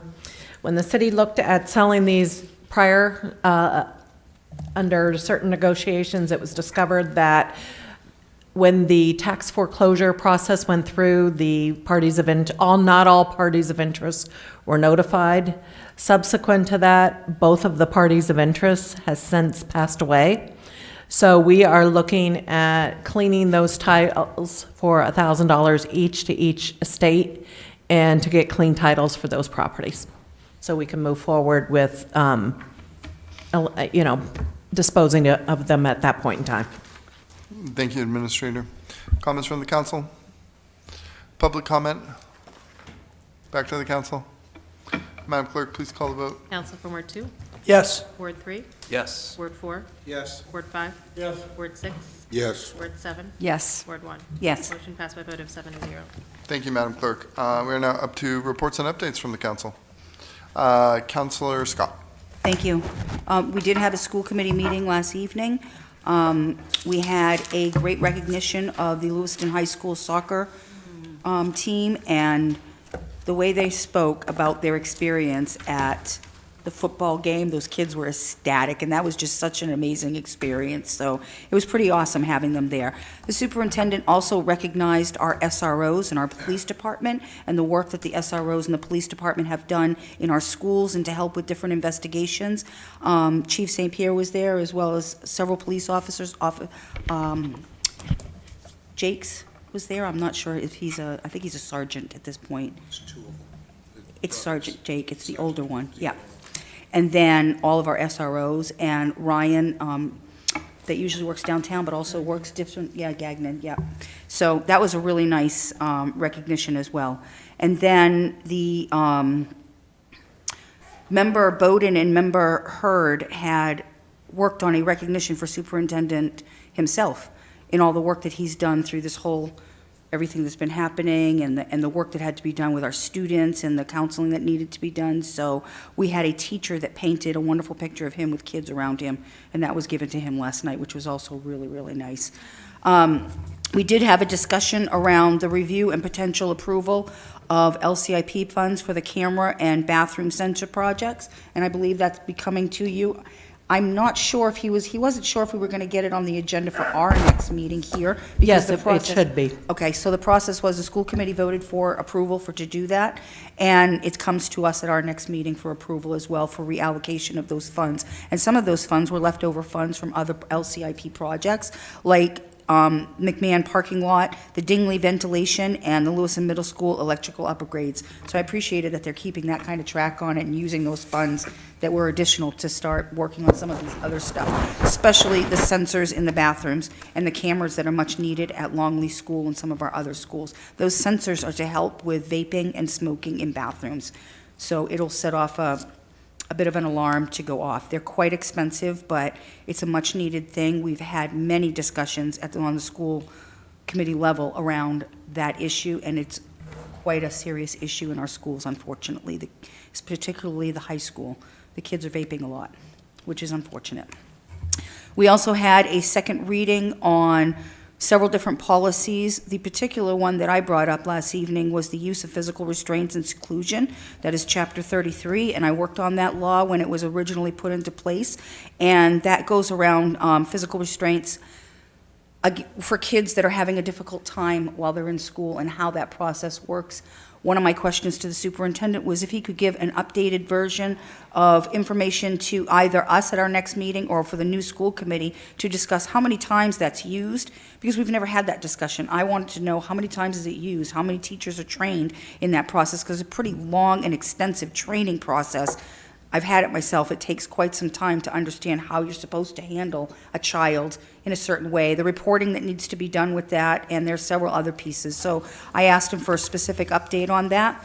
the city looked at selling these prior, under certain negotiations, it was discovered that when the tax foreclosure process went through, the parties of, not all parties of interest were notified. Subsequent to that, both of the parties of interest has since passed away. So we are looking at cleaning those titles for $1,000 each to each estate and to get clean titles for those properties. So we can move forward with, disposing of them at that point in time. Thank you, Administrator. Comments from the council? Public comment? Back to the council. Madam Clerk, please call the vote. Counsel from Ward 2, Yes. Ward 3, Yes. Ward 4, Yes. Ward 5, Yes. Ward 6, Yes. Ward 7, Yes. Ward 1. Yes. Motion passed by a vote of 7-0. Thank you, Madam Clerk. We are now up to reports and updates from the council. Councilor Scott. Thank you. We did have a school committee meeting last evening. We had a great recognition of the Lewiston High School soccer team, and the way they spoke about their experience at the football game, those kids were ecstatic, and that was just such an amazing experience. So it was pretty awesome having them there. The superintendent also recognized our SROs and our police department and the work that the SROs and the police department have done in our schools and to help with different investigations. Chief St. Pierre was there, as well as several police officers. Jakes was there. I'm not sure if I think he's a sergeant at this point. There's two of them. It's Sergeant Jake, it's the older one, yeah. And then all of our SROs, and Ryan, that usually works downtown, but also works different, Gagnon, yeah. So that was a really nice recognition as well. And then the member Bowden and member Hurd had worked on a recognition for superintendent himself in all the work that he's done through this whole everything that's been happening and the work that had to be done with our students and the counseling that needed to be done. So we had a teacher that painted a wonderful picture of him with kids around him, and that was given to him last night, which was also really, really nice. We did have a discussion around the review and potential approval of LCIP funds for the camera and bathroom sensor projects, and I believe that's coming to you. I'm not sure if he wasn't sure if we were going to get it on the agenda for our next meeting here. because Yes, the it process- should be. Okay, so the process was the school committee voted for approval to do that, and it comes to us at our next meeting for approval as well for reallocation of those funds. And some of those funds were leftover funds from other LCIP projects, like McMahon parking lot, the Dingley ventilation, and the Lewiston Middle School electrical upgrades. So I appreciated that they're keeping that kind of track on it and using those funds that were additional to start working on some of these other stuff, especially the sensors in the bathrooms and the cameras that are much needed at Longley School and some of our other schools. Those sensors are to help with vaping and smoking in bathrooms. So it'll set off a bit of an alarm to go off. They're quite expensive, but it's a much-needed thing. We've had many discussions on the school committee level around that issue, and it's quite a serious issue in our schools, unfortunately, particularly the high school. The kids are vaping a lot, which is unfortunate. We also had a second reading on several different policies. The particular one that I brought up last evening was the use of physical restraints and seclusion. That is Chapter 33, and I worked on that law when it was originally put into place. And that goes around physical restraints for kids that are having a difficult time while they're in school and how that process works. One of my questions to the superintendent was if he could give an updated version of information to either us at our next meeting or for the new school committee to discuss how many times that's used, because we've never had that discussion. I wanted to know how many times is it used, how many teachers are trained in that process, because it's a pretty long and extensive training process. I've had it myself. It takes quite some time to understand how you're supposed to handle a child in a certain way, the reporting that needs to be done with that, and there's several other pieces. So I asked him for a specific update on that.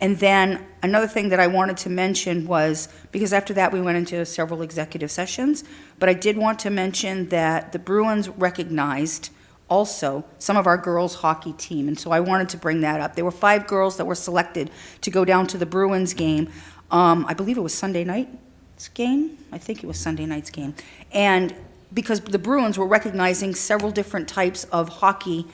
And then another thing that I wanted to mention was, because after that we went into several executive sessions, but I did want to mention that the Bruins recognized also some of our girls' hockey team, and so I wanted to bring that up. There were 5 girls that were selected to go down to the Bruins game. I believe it was Sunday night's game. I think it was Sunday night's game. And because the Bruins were recognizing several different types of hockey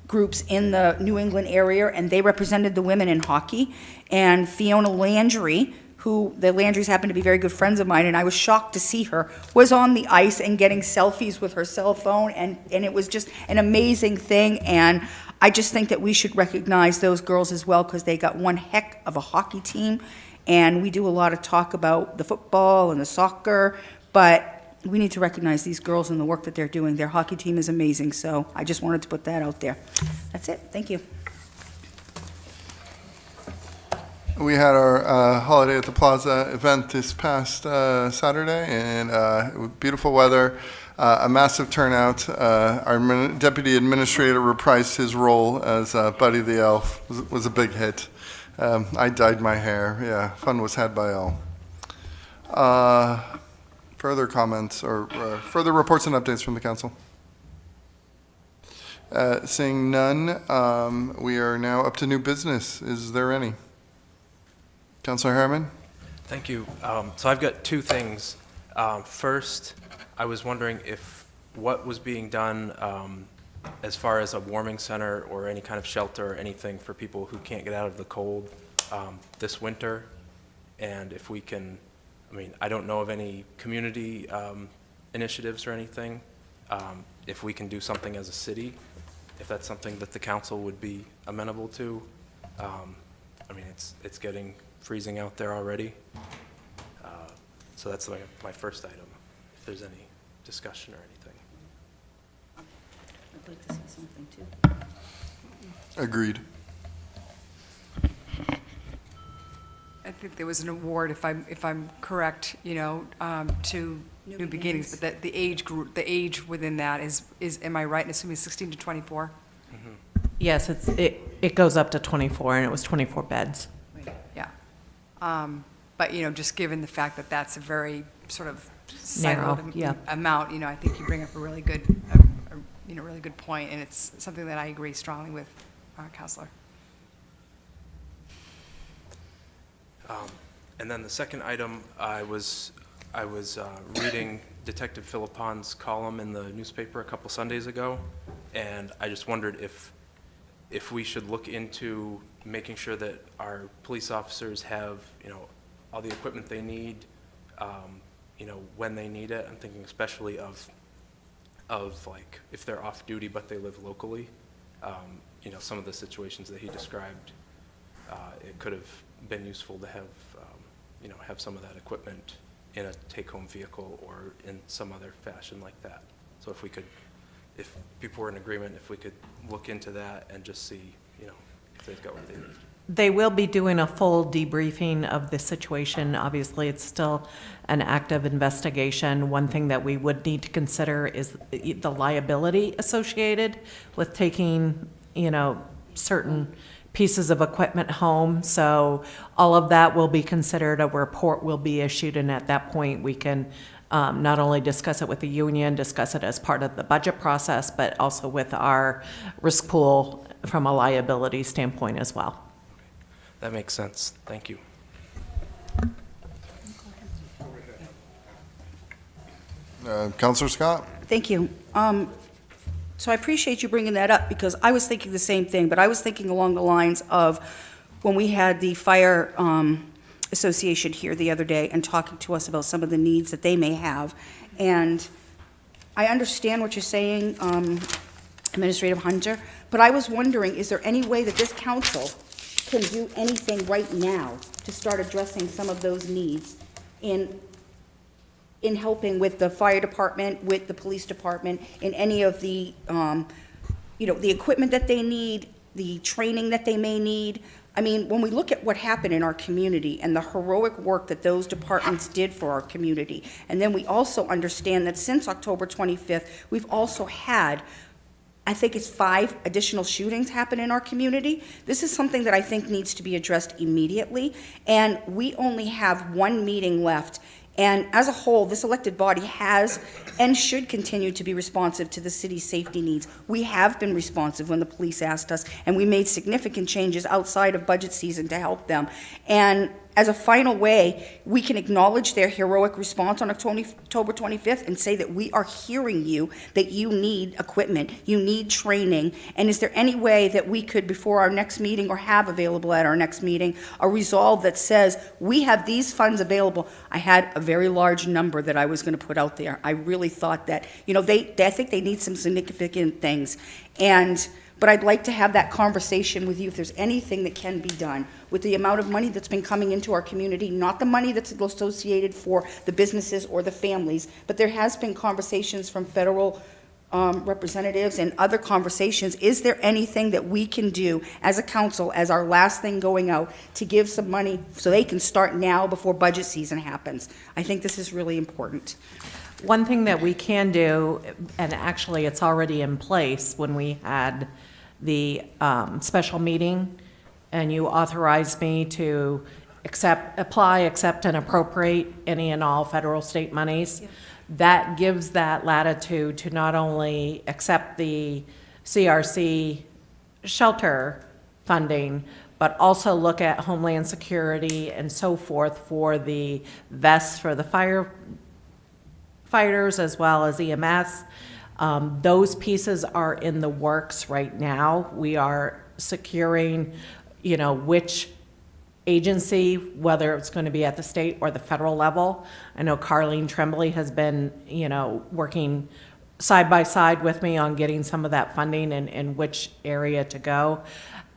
groups in the New England area, and they represented the women in hockey. And Fiona Landry, who, the Landrys happen to be very good friends of mine, and I was shocked to see her, was on the ice and getting selfies with her cell phone, and it was just an amazing thing, and I just think that we should recognize those girls as well, because they got one heck of a hockey team, and we do a lot of talk about the football and the soccer, but we need to recognize these girls and the work that they're doing. Their hockey team is amazing, so I just wanted to put that out there. That's it, thank you. We had our Holiday at the Plaza event this past Saturday, and beautiful weather, a massive turnout. Our deputy administrator reprised his role as Buddy the Elf. Was a big hit. I dyed my hair. Yeah, fun was had by all. Further comments or further reports and updates from the council? Seeing none, we are now up to new business. Is there any? Councilor Harriman? Thank you. So I've got two things. First, I was wondering if what was being done as far as a warming center or any kind of shelter or anything for people who can't get out of the cold this winter, and if we can, I mean, I don't know of any community initiatives or anything. If we can do something as a city, if that's something that the council would be amenable to. I mean, it's getting freezing out there already. So that's my first item, if there's any discussion or anything. I'd like to say something too. Agreed. I think there was an award, if I'm correct, to New Beginnings, but that the age group, the age within that is am I right in assuming 16 to 24? Yes, it goes up to 24, and it was 24 beds. Yeah. But, just given the fact that that's a very sort of Narrow, siloed yeah. amount, I think you bring up a really good, really good point, and it's something that I agree strongly with, Councilor. And then the second item, I was reading Detective Philippon's column in the newspaper a couple Sundays ago, and I just wondered if we should look into making sure that our police officers have, all the equipment they need, when they need it. I'm thinking especially of like if they're off duty but they live locally. Some of the situations that he described, it could have been useful to have, have some of that equipment in a take-home vehicle or in some other fashion like that. So if people were in agreement, if we could look into that and just see, if they've got what they need. They will be doing a full debriefing of the situation. Obviously, it's still an active investigation. One thing that we would need to consider is the liability associated with taking, certain pieces of equipment home. So all of that will be considered. A report will be issued, and at that point, we can not only discuss it with the union, discuss it as part of the budget process, but also with our risk pool from a liability standpoint as well. That makes sense. Thank you. Councilor Scott? Thank you. So I appreciate you bringing that up, because I was thinking the same thing, but I was thinking along the lines of when we had the fire association here the other day and talking to us about some of the needs that they may have. And I understand what you're saying, Administrative Hunter, but I was wondering, is there any way that this council can do anything right now to start addressing some of those needs in helping with the fire department, with the police department, in any of the, the equipment that they need, the training that they may need? I mean, when we look at what happened in our community and the heroic work that those departments did for our community, and then we also understand that since October 25th, we've also had, I think it's 5 additional shootings happen in our community. This is something that I think needs to be addressed immediately, and we only have 1 meeting left. And as a whole, this elected body has and should continue to be responsive to the city's safety needs. We have been responsive when the police asked us, and we made significant changes outside of budget season to help them. And as a final way, we can acknowledge their heroic response on October 25th and say that we are hearing you, that you need equipment, you need training, and is there any way that we could, before our next meeting, or have available at our next meeting, a resolve that says, we have these funds available? I had a very large number that I was going to put out there. I really thought that, I think they need some significant things. But I'd like to have that conversation with you, if there's anything that can be done with the amount of money that's been coming into our community, not the money that's associated for the businesses or the families, but there has been conversations from federal representatives and other conversations. Is there anything that we can do as a council, as our last thing going out, to give some money so they can start now before budget season happens? I think this is really important. One thing that we can do, and actually it's already in place, when we had the special meeting, and you authorized me to apply, accept, and appropriate any and all federal, state monies, that gives that latitude to not only accept the CRC shelter funding, but also look at Homeland Security and so forth for the vests for the firefighters as well as EMS. Those pieces are in the works right now. We are securing, which agency, whether it's going to be at the state or the federal level. I know Carlene Tremblay has been, working side by side with me on getting some of that funding and which area to go.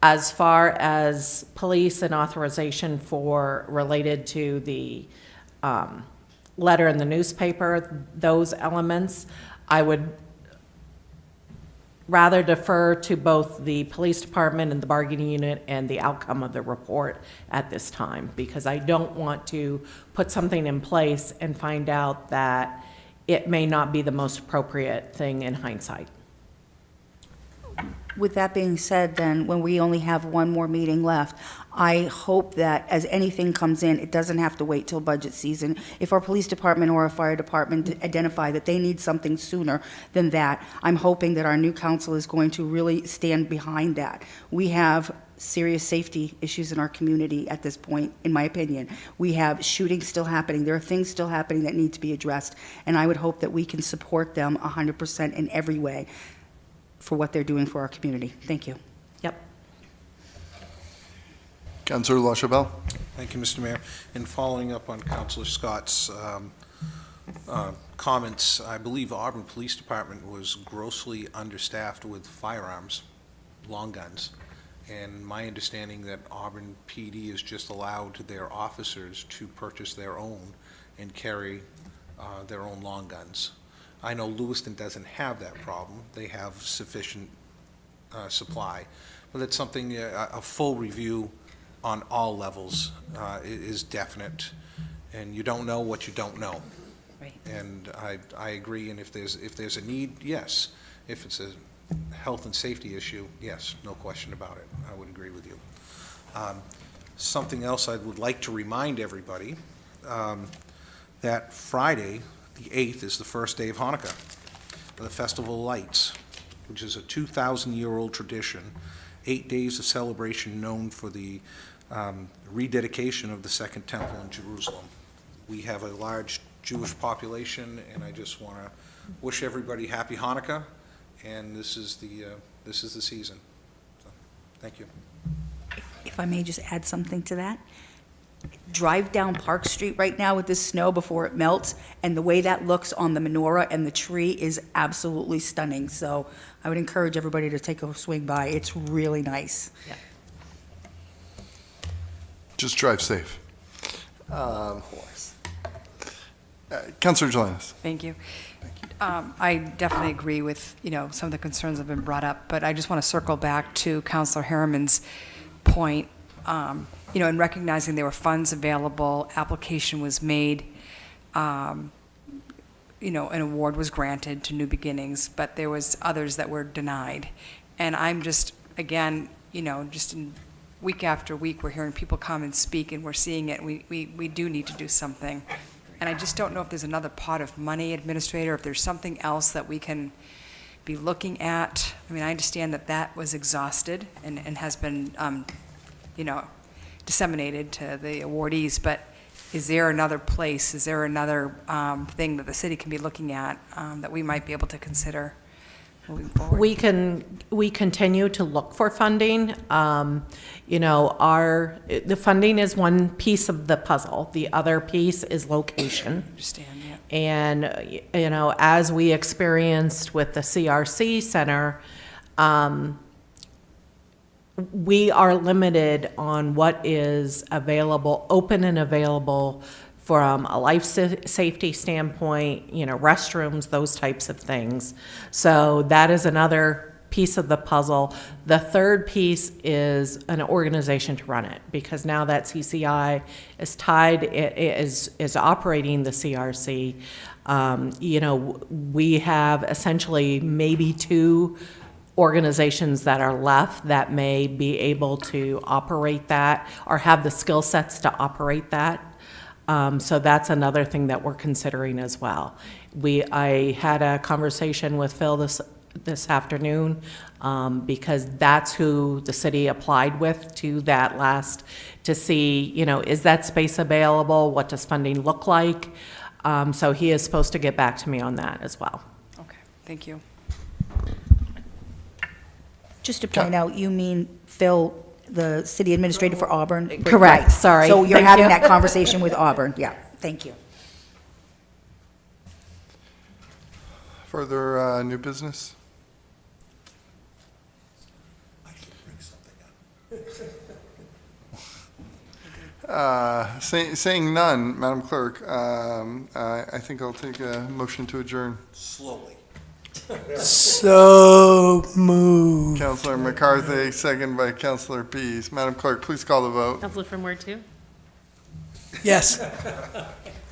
As far as police and authorization for related to the letter in the newspaper, those elements, I would rather defer to both the police department and the bargaining unit and the outcome of the report at this time, because I don't want to put something in place and find out that it may not be the most appropriate thing in hindsight. With that being said, then, when we only have one more meeting left, I hope that as anything comes in, it doesn't have to wait till budget season. If our police department or our fire department identify that they need something sooner than that, I'm hoping that our new council is going to really stand behind that. We have serious safety issues in our community at this point, in my opinion. We have shootings still happening. There are things still happening that need to be addressed, and I would hope that we can support them 100% in every way for what they're doing for our community. Thank you. Yep. Councillor LaChapelle. Thank you, Mr. Mayor. In following up on Councillor Scott's comments, I believe Auburn Police Department was grossly understaffed with firearms, long guns. And my understanding that Auburn PD is just allowed their officers to purchase their own and carry their own long guns. I know Lewiston doesn't have that problem. They have sufficient supply. But it's something, a full review on all levels is definite. And you don't know what you don't know. Right. And I agree, and if there's a need, yes. If it's a health and safety issue, yes, no question about it. I would agree with you. Something else I would like to remind everybody, that Friday, the 8th, is the first day of Hanukkah, the Festival of Lights, which is a 2,000-year-old tradition, 8 days of celebration known for the rededication of the Second Temple in Jerusalem. We have a large Jewish population, and I just want to wish everybody happy Hanukkah, and this is the season. So, thank you. If I may just add something to that. Drive down Park Street right now with this snow before it melts, and the way that looks on the menorah and the tree is absolutely stunning. So I would encourage everybody to take a swing by. It's really nice. Yeah. Just drive safe. Of course. Councillor Jelinas. Thank you. I definitely agree with, some of the concerns that have been brought up, but I just want to circle back to Councilor Harriman's point. In recognizing there were funds available, application was made, an award was granted to New Beginnings, but there was others that were denied. And I'm just, again, just in week after week, we're hearing people come and speak, and we're seeing it, and we do need to do something. And I just don't know if there's another pot of money, Administrator, if there's something else that we can be looking at. I mean, I understand that was exhausted and has been, disseminated to the awardees, but is there another place, is there another thing that the city can be looking at that we might be able to consider moving forward? We continue to look for funding. You know, the funding is one piece of the puzzle. The other piece is location. Understand, yeah. And, you know, as we experienced with the CRC Center, we are limited on what is available, open and available from a life safety standpoint, you know, restrooms, those types of things. So that is another piece of the puzzle. The third piece is an organization to run it, because now that CCI is tied, is operating the CRC, you know, we have essentially maybe 2 organizations that are left that may be able to operate that or have the skill sets to operate that. So that's another thing that we're considering as well. I had a conversation with Phil this afternoon, because that's who the city applied with to that last, to see, you know, is that space available? What does funding look like? So he is supposed to get back to me on that as well. Okay, thank you. Just to point out, you mean Phil, the city administrator for Auburn? Correct, Right. sorry. So you're Thank having you. that conversation with Auburn, yeah, thank you. Further new business? Saying none, Madam Clerk, I think I'll take a motion to adjourn. Slowly. So moved. Councilor McCarthy, second by Councilor Pease. Madam Clerk, please call the vote. Counselor from Ward 2? Yes.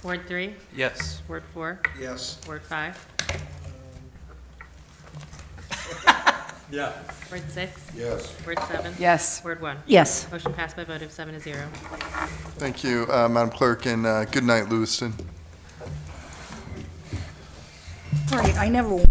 Ward 3? Yes. Ward 4? Yes. Ward 5? Yeah. Ward 6? Yes. Ward 7? Yes. Word 1? Yes. Motion passed by a vote of 7-0. Thank you, Madam Clerk, and good night, Lewiston. All right, I never